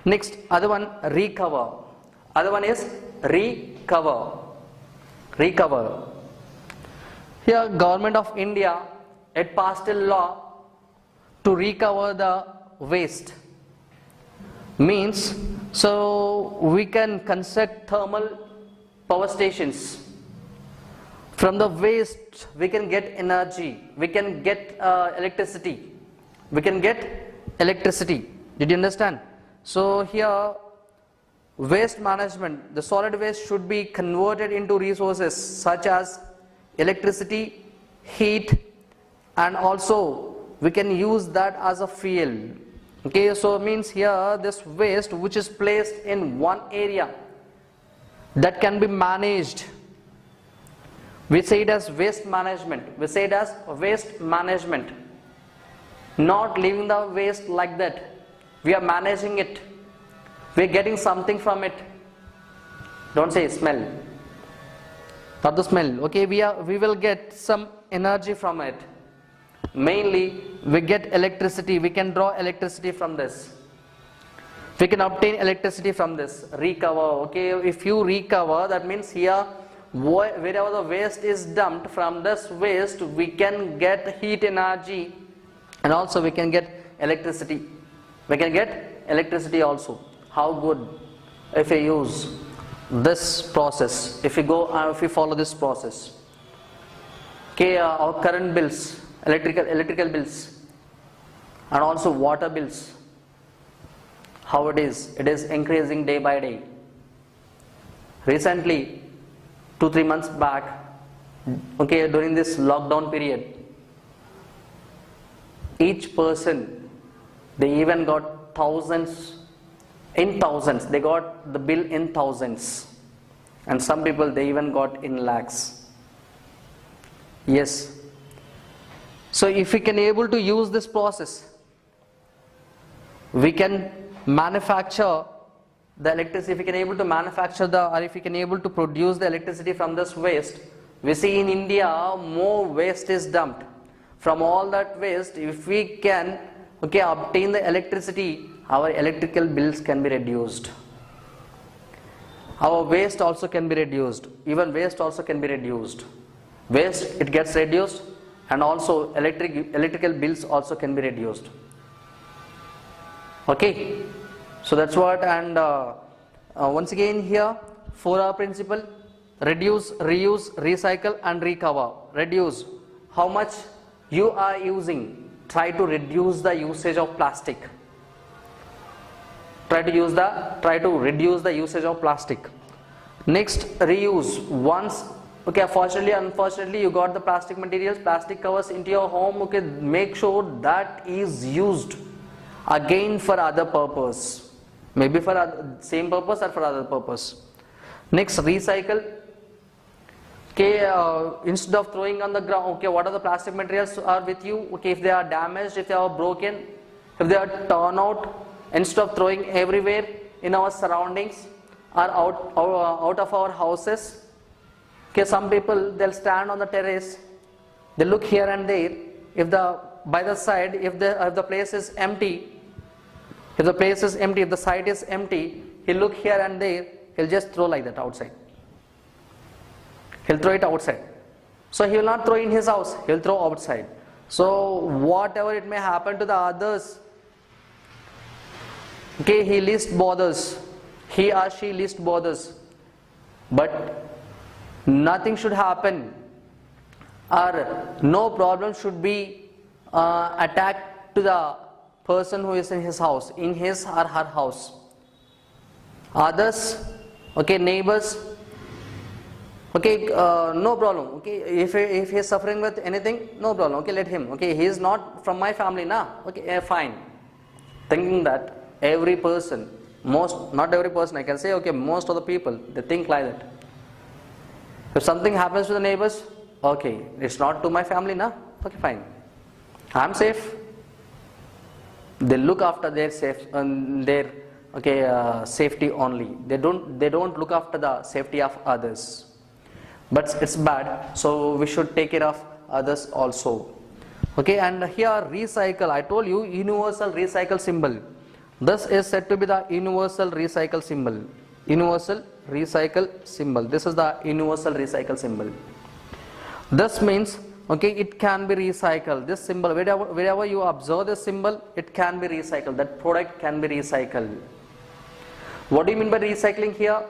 Next, other one, recover. Other one is recover. Here, Government of India, it passed a law to recover the waste. Means So we can construct thermal power stations. From the waste we can get energy, we can get electricity, we can get electricity. Did you understand? So here waste management, the solid waste should be converted into resources such as electricity, heat, and also we can use that as a fuel. Okay, so means here this waste which is placed in one area that can be managed, we say it as waste management. We say it as waste management. Not leaving the waste like that. We are managing it. We are getting something from it. Don't say smell. Not the smell. Okay, we will get some energy from it. Mainly we get electricity. We can draw electricity from this. We can obtain electricity from this. Recover. Okay, if you recover, that means here wherever the waste is dumped, from this waste we can get heat energy, and also we can get electricity. We can get electricity also. How good if we use this process, if we follow this process. Okay, our current bills, electrical bills, and also water bills, how it is increasing day by day. Recently 2-3 months back, okay, during this lockdown period, each person, they even got thousands, they got the bill in thousands, and some people they even got in lakhs. Yes. So if we can able to use this process, we can manufacture the electricity. If we can able to manufacture if we can able to produce the electricity from this waste, we see in India more waste is dumped. From all that waste, if we can obtain the electricity, our electrical bills can be reduced. Our waste also can be reduced. Even waste also can be reduced. Waste, it gets reduced, and also electrical bills also can be reduced. Okay. So that's what, and once again here 4R principle: reduce, reuse, recycle, and recover. Reduce, how much you are using, try to reduce the usage of plastic. Try to reduce the usage of plastic. Next, reuse. Once, okay, unfortunately you got the plastic materials, plastic covers into your home, okay, make sure that is used again for other purpose. Maybe for same purpose or for other purpose. Next, recycle. Okay, instead of throwing on the ground, okay, what are the plastic materials are with you? Okay, if they are damaged, if they are broken, if they are torn out, instead of throwing everywhere in our surroundings or out of our houses. Okay, some people, they'll stand on the terrace, they look here and there. If by the side, if the place is empty, if the site is empty, he'll look here and there, he'll just throw like that outside. He'll throw it outside. So he will not throw in his house, he'll throw outside. So whatever it may happen to the others, okay, he least bothers, he or she least bothers. But nothing should happen, or no problem should be attacked to the person who is in his house, in his or her house. Others, okay, neighbors, okay, no problem. Okay, if he is suffering with anything, no problem. Okay, let him. Okay, he is not from my family, na. Okay, fine. Thinking that every person, not every person, I can say, okay, most of the people, they think like that. If something happens to the neighbors, okay, it's not to my family, na. Okay, fine. I am safe. They look after their safety only. They don't look after the safety of others. But it's bad, so we should take care of others also. Okay, and here recycle, I told you, universal recycle symbol. This is said to be the universal recycle symbol. Universal recycle symbol. This is the universal recycle symbol. This means, okay, it can be recycled. This symbol, wherever you observe this symbol, it can be recycled. That product can be recycled. What do you mean by recycling here?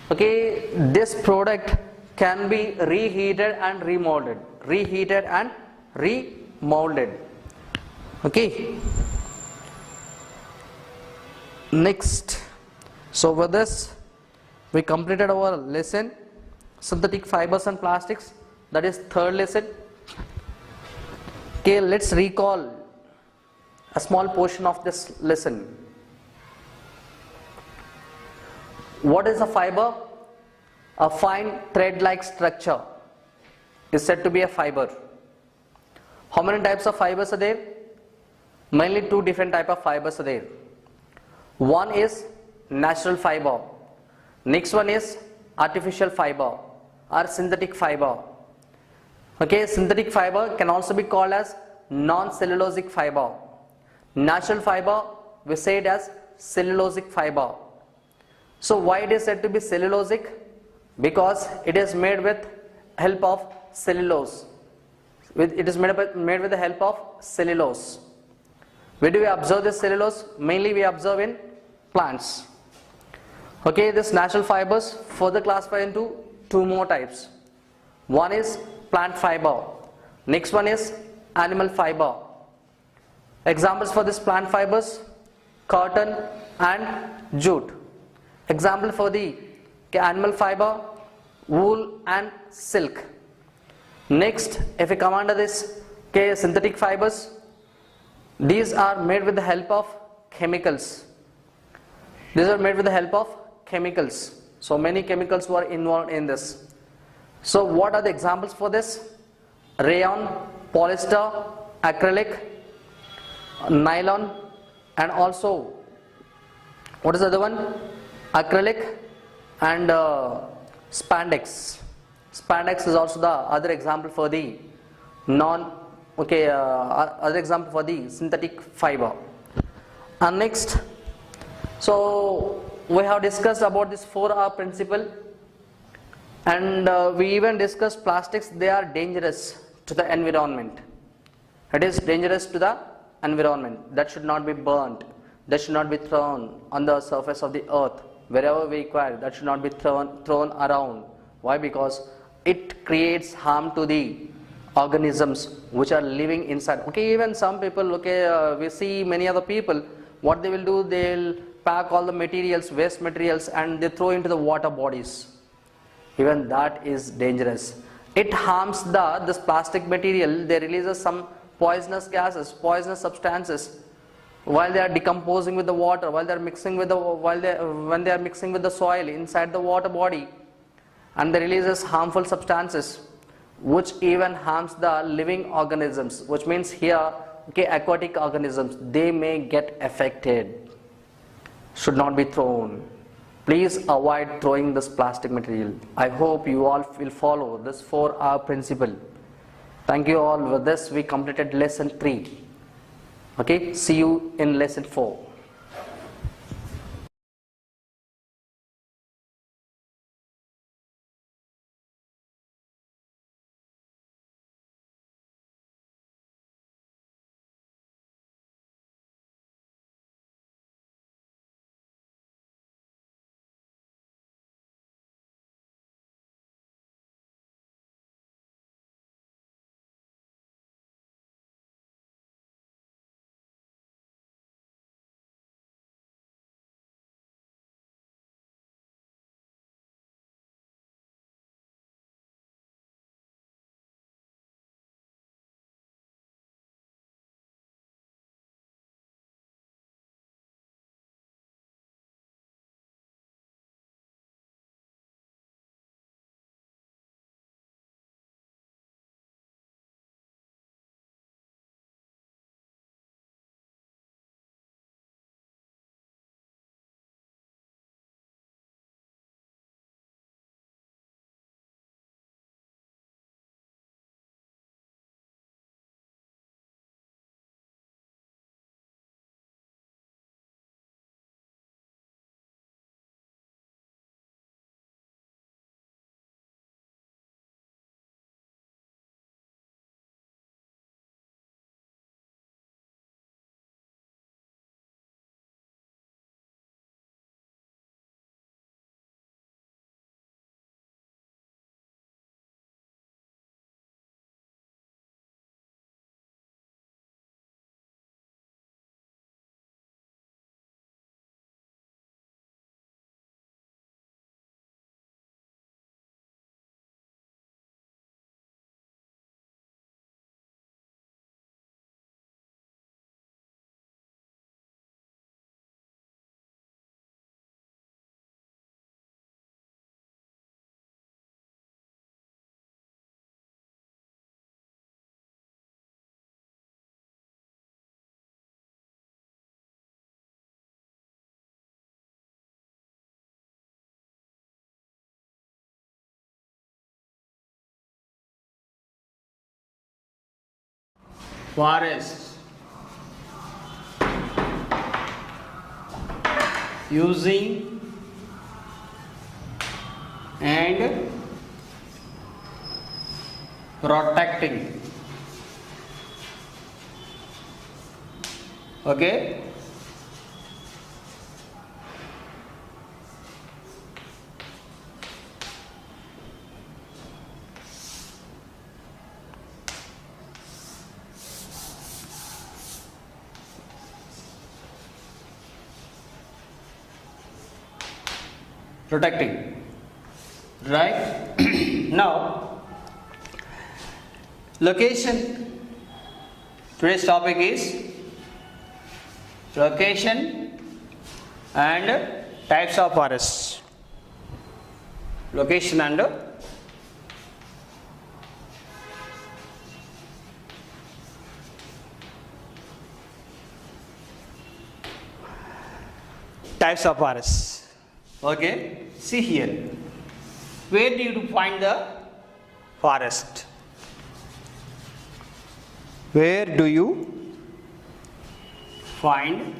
Okay, this product can be reheated and remolded. Reheated and remolded. Okay. Next. So with this, we completed our lesson, synthetic fibers and plastics. That is third lesson. Okay, let's recall a small portion of this lesson. What is a fiber? A fine thread-like structure is said to be a fiber. How many types of fibers are there? Mainly two different types of fibers are there. One is natural fiber. Next one is artificial fiber or synthetic fiber. Okay, synthetic fiber can also be called as non-cellulosic fiber. Natural fiber, we say it as cellulosic fiber. So why it is said to be cellulosic? Because it is made with help of cellulose. It is made with the help of cellulose. Where do we observe this cellulose? Mainly we observe in plants. Okay, this natural fibers further classified into two more types. One is plant fiber. Next one is animal fiber. Examples for this plant fibers: cotton and jute. Example for the animal fiber: wool and silk. Next, if we come under this synthetic fibers, these are made with the help of chemicals. These are made with the help of chemicals. So many chemicals were involved in this. So what are the examples for this? Rayon, polyester, acrylic, nylon, and also what is the other one? Acrylic and spandex. Spandex is also the other example for the other example for the synthetic fiber. And next, so we have discussed about this 4R principle, and we even discussed plastics. They are dangerous to the environment. It is dangerous to the environment. That should not be burnt. That should not be thrown on the surface of the earth. Wherever we require, that should not be thrown around. Why? Because it creates harm to the organisms which are living inside. Okay, even some people, we see many other people, what they will do, they'll pack all the materials, waste materials, and they throw into the water bodies. Even that is dangerous. It harms this plastic material. They releases some poisonous gases, poisonous substances while they are decomposing with the water, when they are mixing with the soil inside the water body, and they releases harmful substances which even harms the living organisms, which means here aquatic organisms, they may get affected. Should not be thrown. Please avoid throwing this plastic material. I hope you all will follow this 4R principle. Thank you all. With this we completed lesson 3. Okay, see you in lesson 4. forest using and protecting. Okay. Protecting, right? Now, location. Today's topic is location and types of forests. Location and types of forests. Okay, see here. Where do you find the forest? Where do you find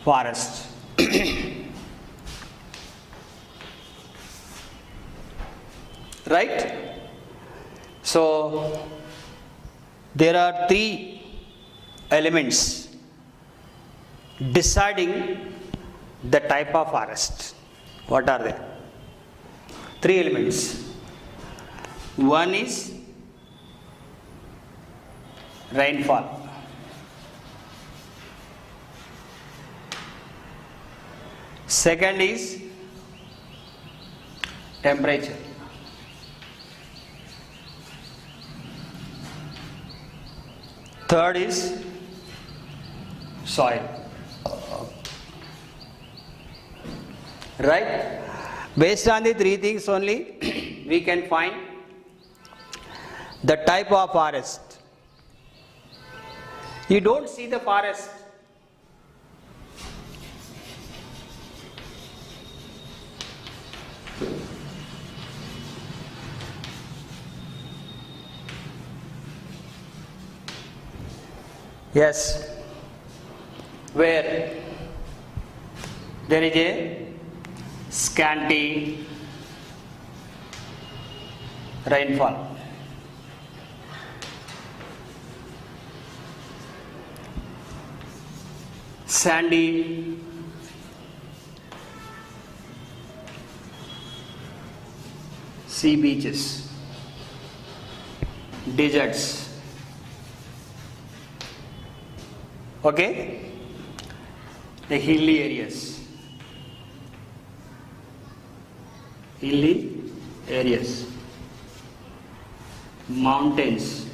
forest? Right? So there are three elements deciding the type of forest. What are they? Three elements. One is rainfall. Second is temperature. Third is soil. Right? Based on the three things only, we can find the type of forest. You don't see the forest. Yes, where there is a scanty rainfall. Sandy sea beaches, deserts. Okay, the hilly areas, mountains,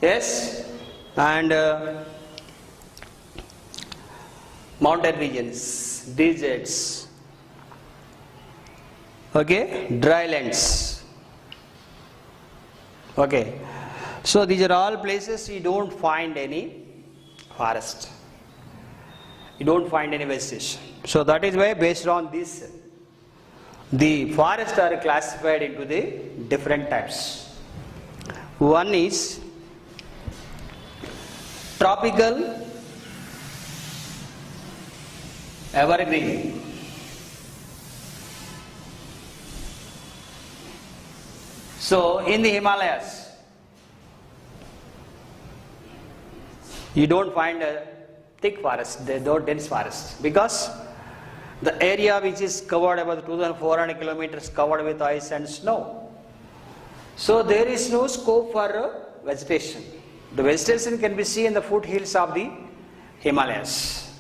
yes, and mountain regions, deserts, okay, drylands. Okay, so these are all places you don't find any forest, you don't find any vegetation. So that is why based on this, the forests are classified into the different types. One is tropical evergreen. So in the Himalayas, you don't find a thick forest, they don't dense forest, because the area which is covered about 2400 kilometers covered with ice and snow. So there is no scope for vegetation. The vegetation can be seen in the foothills of the Himalayas.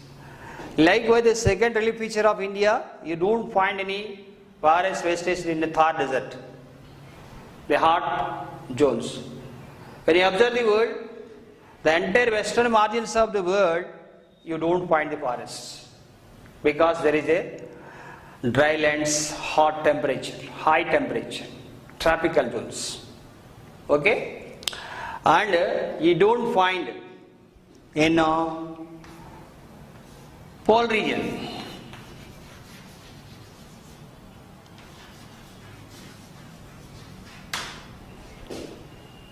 Likewise, the second relief feature of India, you don't find any forest vegetation in the Thar desert, the hot zones. When you observe the world, the entire western margins of the world, you don't find the forests, because there is a dry lands, hot temperature, high temperature, tropical zones. Okay, and you don't find in pole region.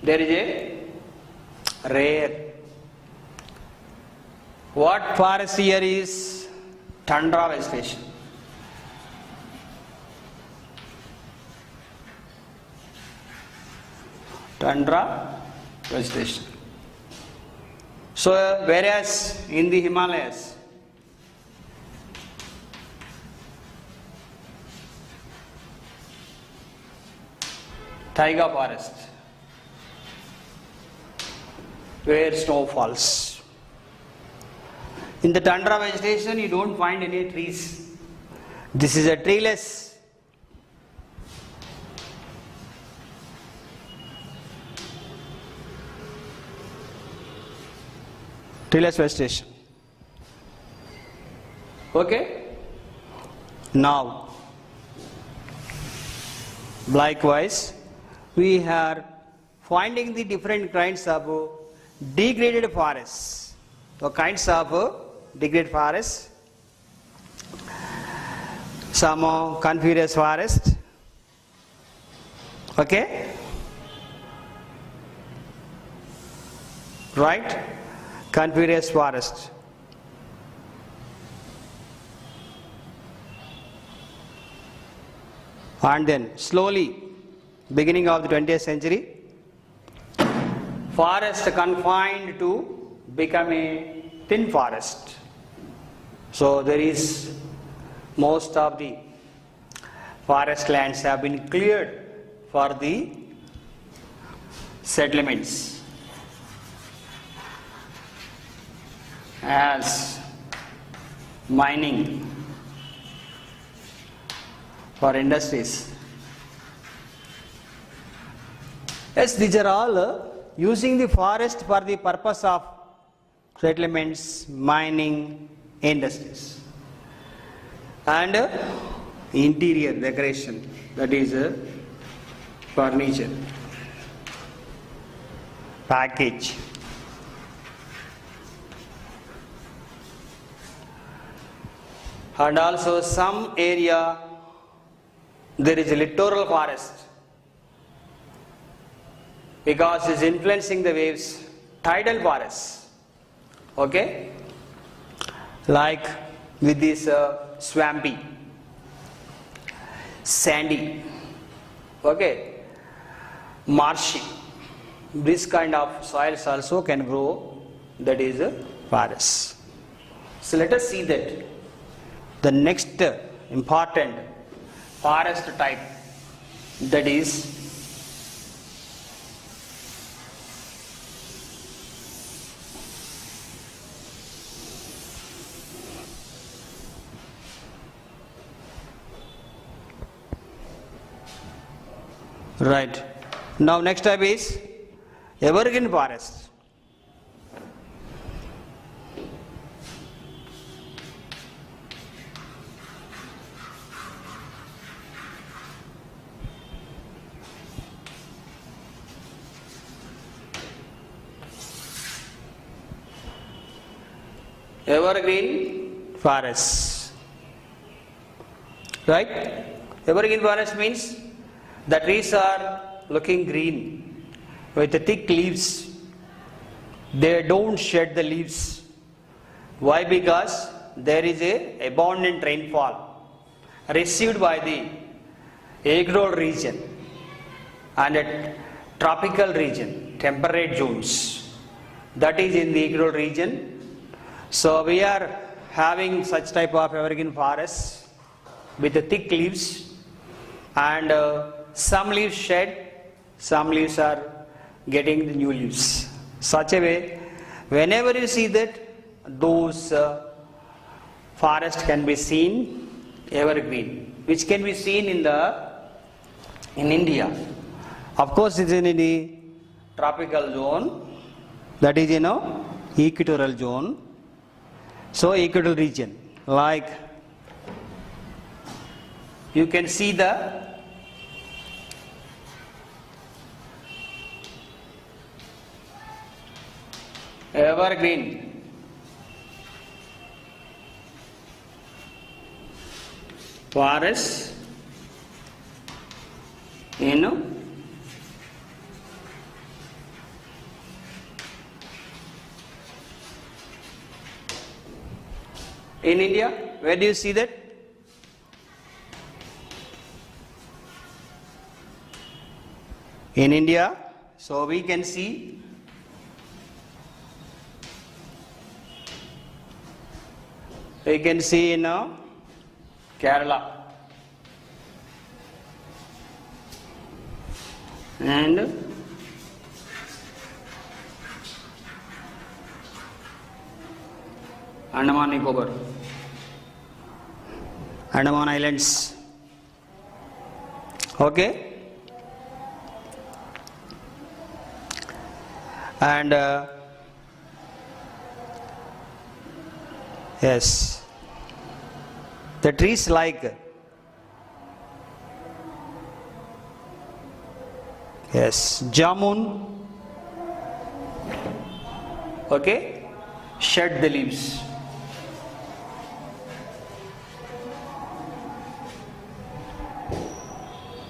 There is a rare. What forest here is tundra vegetation. Tundra vegetation. So whereas in the Himalayas, taiga forest, where snow falls. In the tundra vegetation, you don't find any trees. This is a treeless vegetation. Okay? Now, likewise, we are finding the different kinds of degraded forests. So, kinds of degraded forests, some coniferous forest, okay, right, coniferous forest. And then slowly, beginning of the 20th century, forest confined to become a thin forest. So there is most of the forest lands have been cleared for the settlements as mining for industries. Yes, these are all using the forest for the purpose of settlements, mining, industries. And interior decoration, that is furniture, package. And also some area there is a littoral forest because it's influencing the waves, tidal forests, okay, like with this swampy, sandy, okay, marshy, this kind of soils also can grow, that is a forest. So let us see that the next important forest type, that is right. Now next type is evergreen forest. Evergreen forest, right? Evergreen forest means the trees are looking green with the thick leaves. They don't shed the leaves. Why? Because there is a abundant rainfall received by the agro region and a tropical region, temperate zones, that is in the agro region. So we are having such type of evergreen forests with the thick leaves, and some leaves shed, some leaves are getting the new leaves. Such a way, whenever you see that, those forests can be seen evergreen, which can be seen in India. Of course, it's in the tropical zone, that is equatorial zone. So equatorial region, like you can see the evergreen forest in India. Where do you see that? In India. So we can see in Kerala and Andaman Nicobar, Andaman Islands. Okay. And yes, the trees like jamun, okay, shed the leaves.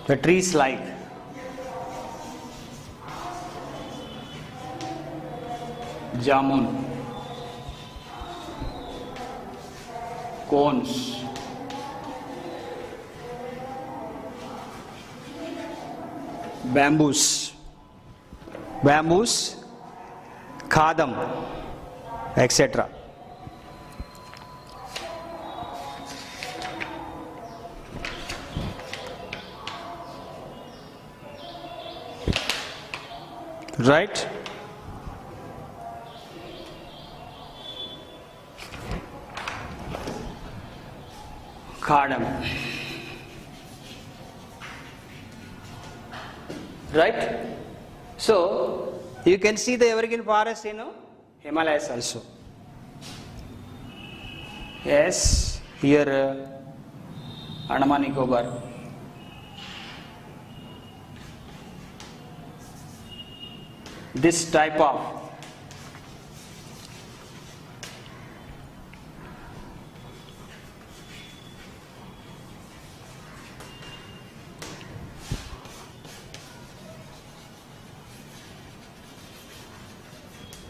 The trees like jamun, cones, bamboos, khadam, etc. Right? Khadam. Right? So, you can see the evergreen forest in Himalayas also. Yes, here Andaman Nicobar. This type of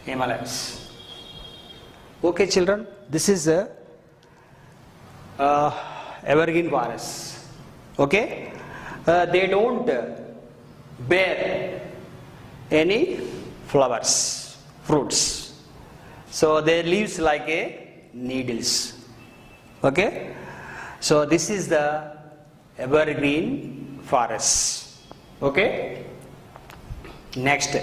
Himalayas. Okay, children, this is a evergreen forest. Okay, they don't bear any flowers, fruits. So their leaves like a needles. Okay, so this is the evergreen forest. Okay, next.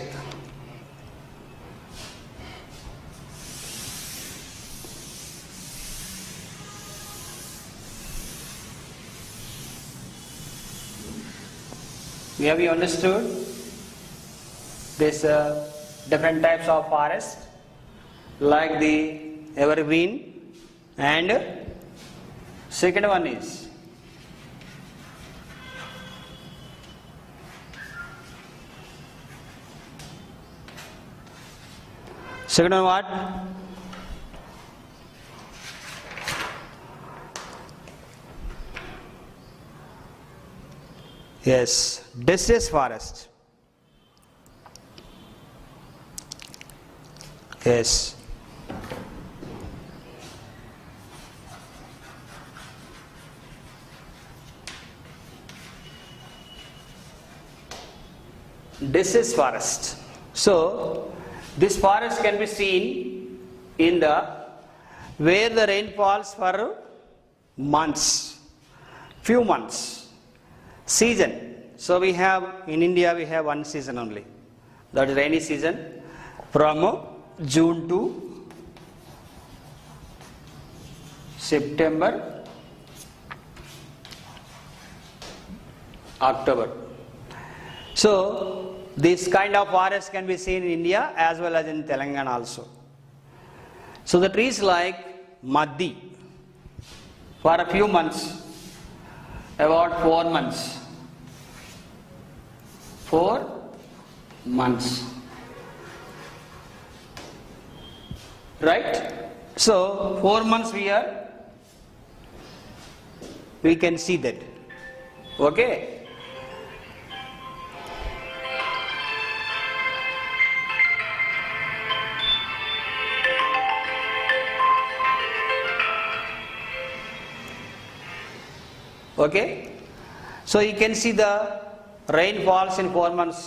Have you understood this different types of forest, like the evergreen, and second one is second one what? Yes, deciduous forest. Yes. Deciduous forest. So, this forest can be seen in the where the rain falls for months, few months. Season. So we have in India we have one season only, that is rainy season, from June to September, October. So this kind of forest can be seen in India as well as in Telangana also. So the trees like Maddi for a few months, about 4 months. 4 months. Right? So 4 months we are we can see that. Okay. Okay. So you can see the rain falls in 4 months: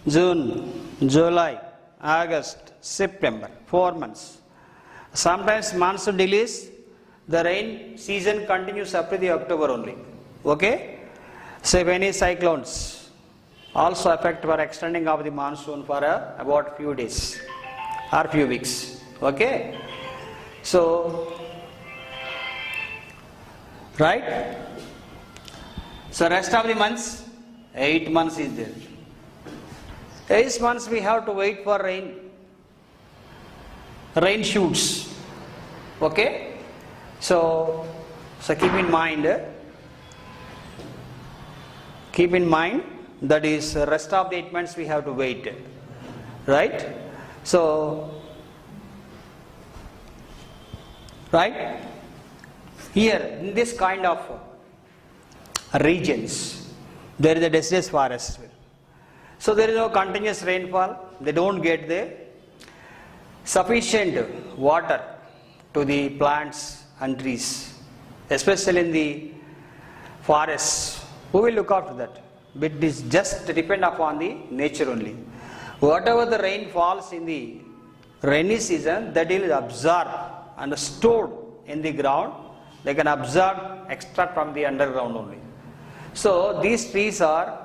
June, July, August, September, 4 months. Sometimes monsoon delays, the rain season continues up to the October only. Okay. So if any cyclones also affect for extending of the monsoon for about few days or few weeks. Okay. So, right. So rest of the months, 8 months is there. 8 months we have to wait for rain shoots. Okay. So keep in mind that is rest of the 8 months we have to wait, right? So, right here in this kind of regions there is a deciduous forest. So there is no continuous rainfall, they don't get the sufficient water to the plants and trees, especially in the forests. Who will look after that? But it is just depend upon the nature only. Whatever the rain falls in the rainy season, that is absorbed and stored in the ground. They can absorb, extract from the underground only. So these trees are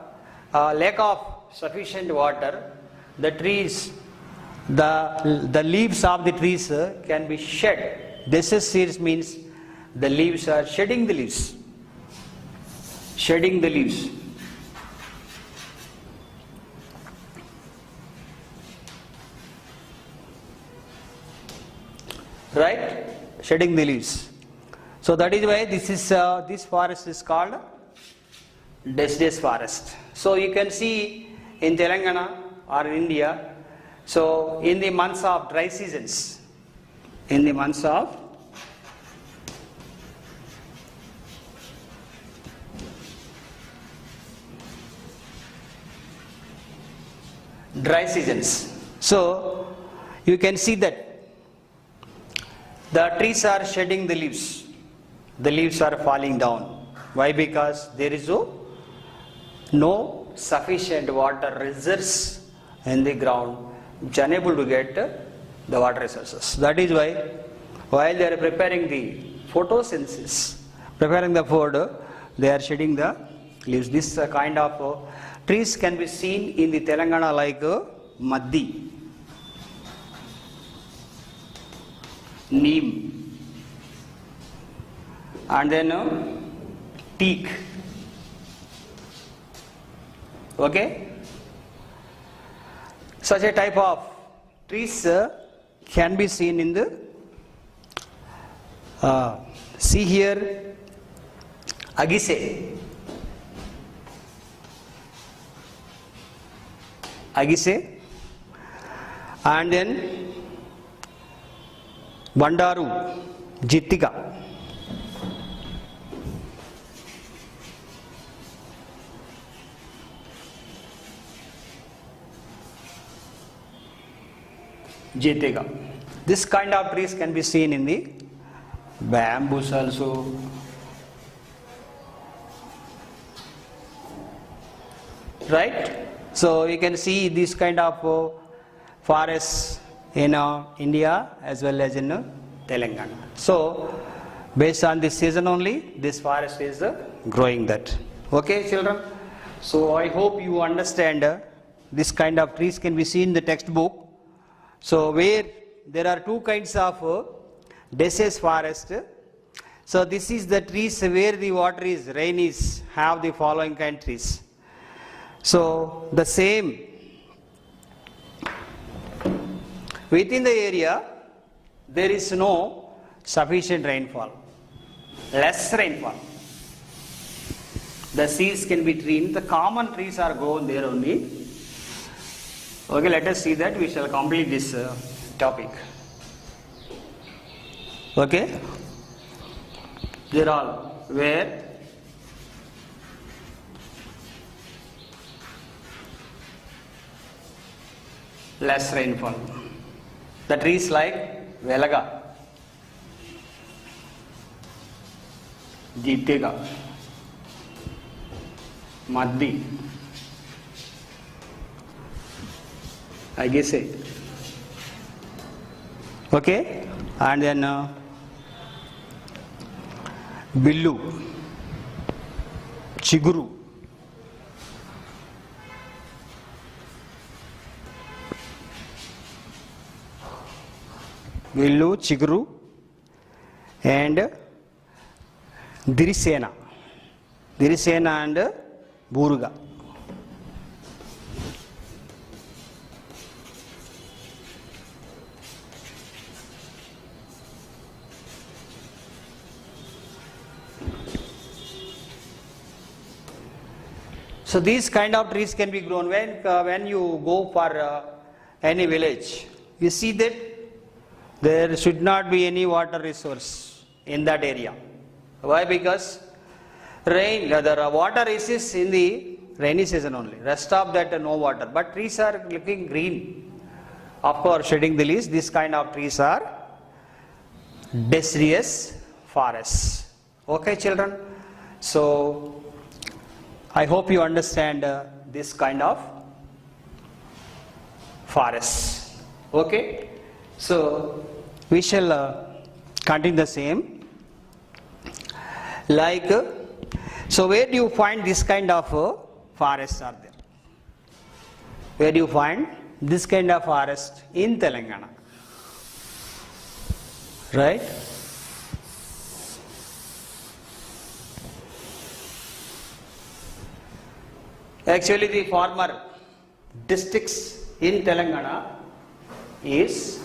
lack of sufficient water. The trees, the leaves of the trees can be shed. This is means the leaves are shedding the leaves. Shedding the leaves. Right? Shedding the leaves. So that is why this forest is called deciduous forest. So you can see in Telangana or in India, so in the months of dry seasons, in the months of dry seasons, so you can see that the trees are shedding the leaves. The leaves are falling down. Why? Because there is no sufficient water reserves in the ground which are unable to get the water resources. That is why while they are preparing the photosynthesis, preparing the food, they are shedding the leaves. This kind of trees can be seen in the Telangana like Maddi, Neem, and then teak. Okay. Such a type of trees can be seen in the see here Agise, and then Bandaru, Jittika. Jittika. This kind of trees can be seen in the bamboos also. Right? So you can see this kind of forests in India as well as in Telangana. So based on this season only, this forest is growing that. Okay, children? So I hope you understand this kind of trees can be seen in the textbook. So where there are two kinds of deciduous forest. So this is the trees where the water is, rain is, have the following kind trees. So the same within the area there is no sufficient rainfall, less rainfall. The seeds can be trees, the common trees are grown there only. Okay, let us see that, we shall complete this topic. Okay, they are all where less rainfall. The trees like Velaga, Jitiga, Maddi, I guess it. Okay, and then Billu, Chiguru, Billu, Chiguru, and Dirisena and Buruga. So these kind of trees can be grown when you go for any village. You see that there should not be any water resource in that area. Why? Because the water is in the rainy season only. Rest of that no water. But trees are looking green. Of course, shedding the leaves. This kind of trees are deciduous forests. Okay, children. So I hope you understand this kind of forests. Okay. So we shall continue the same. Like, so where do you find this kind of forests are there? Where do you find this kind of forest? In Telangana, right? Actually, the former districts in Telangana is,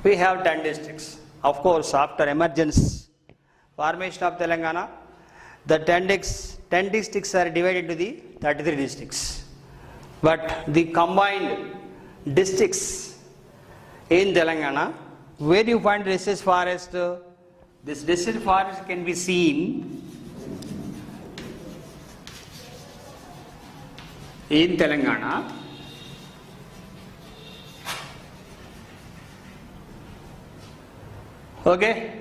we have 10 districts. Of course, after emergence formation of Telangana, the 10 districts are divided into the 33 districts. But the combined districts in Telangana, where do you find deciduous forest? This deciduous forest can be seen in Telangana. Okay,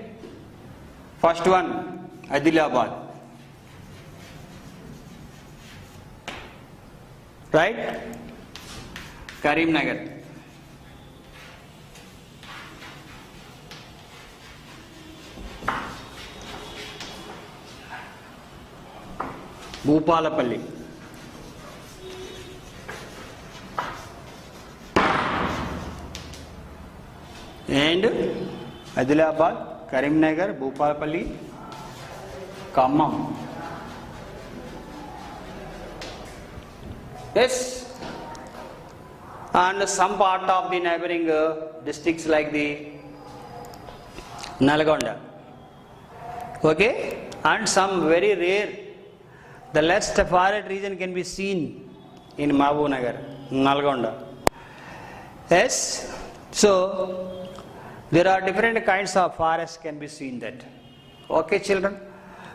first one, Adilabad, right? Karimnagar, Bhupalapalli, and Adilabad, Karimnagar, Bhupalapalli, Khammam. Yes, and some part of the neighboring districts like the Nalgonda. Okay, and some very rare, the less forest region can be seen in Mahbubnagar, Nalgonda. Yes, so there are different kinds of forests can be seen that. Okay, children.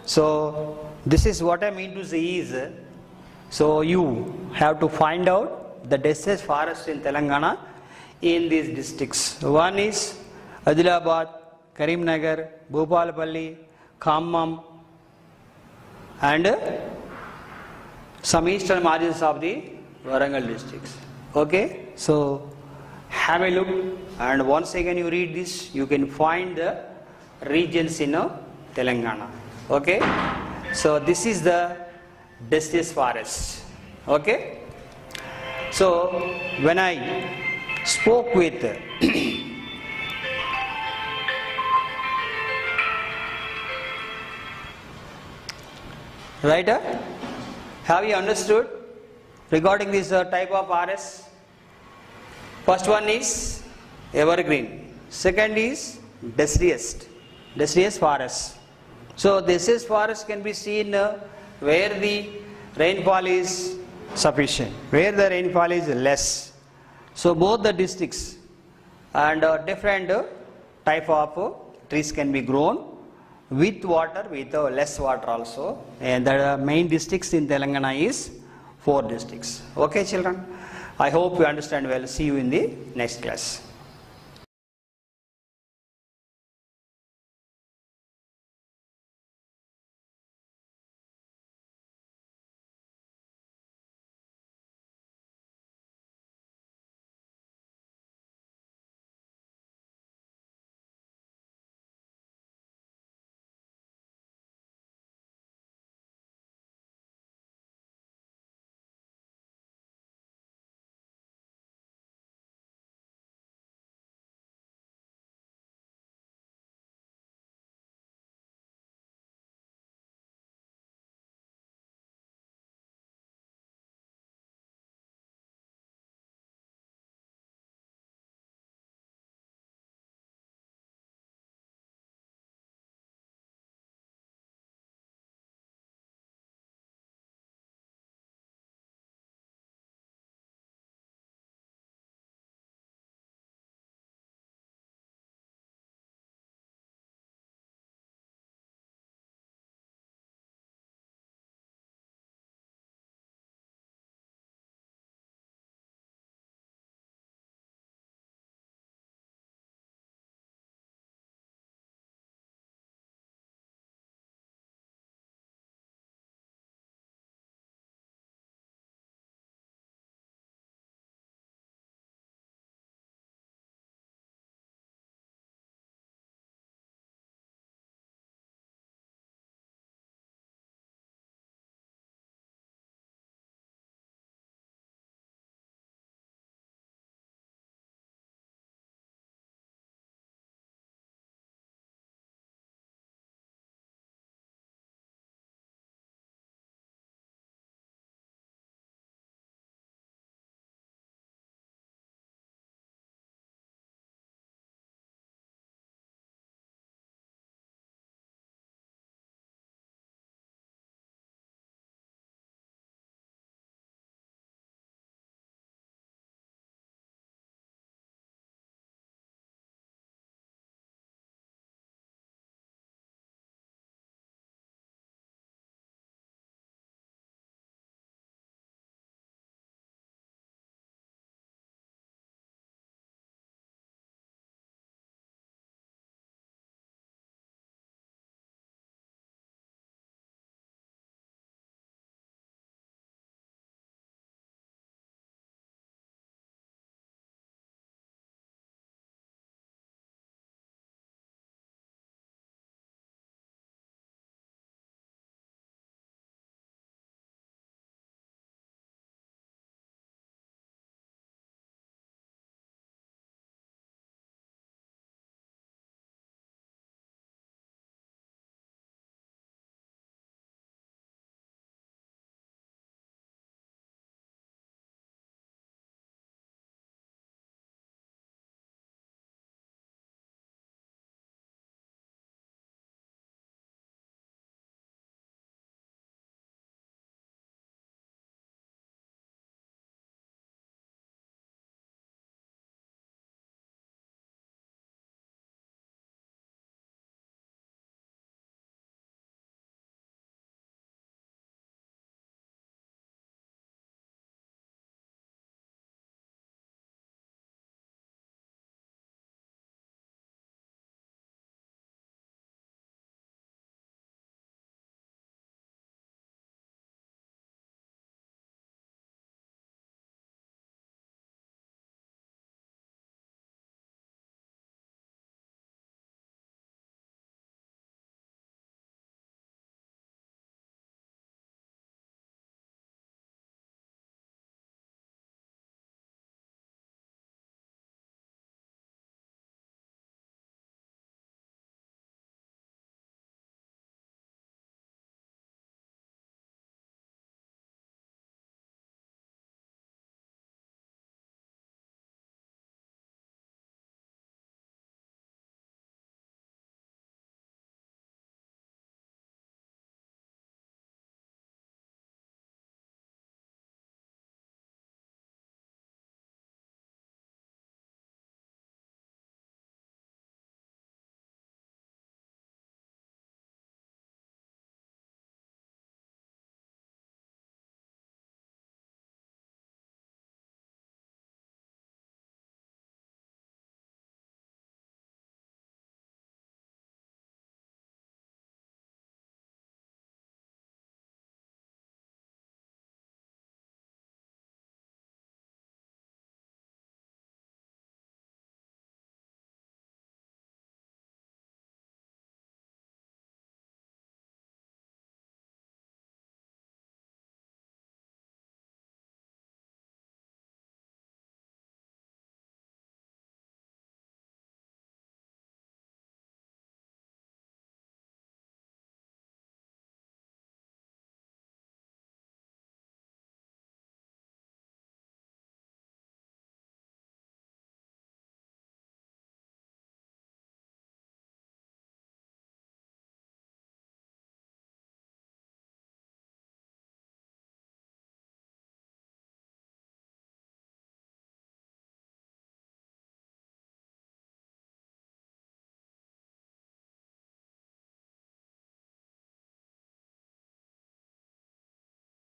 So this is what I mean to say is, so you have to find out the deciduous forest in Telangana in these districts. One is Adilabad, Karimnagar, Bhupalapalli, Khammam, and some eastern margins of the Warangal districts. Okay, so have a look, and once again you read this, you can find the regions in Telangana. Okay, so this is the deciduous forest. Okay, so when I spoke with right, have you understood regarding this type of forest? First one is evergreen, second is deciduous forest. So deciduous forest can be seen where the rainfall is sufficient, where the rainfall is less. So both the districts and different type of trees can be grown with water, with less water also. And the main districts in Telangana is 4 districts. Okay children, I hope you understand well. See you in the next class.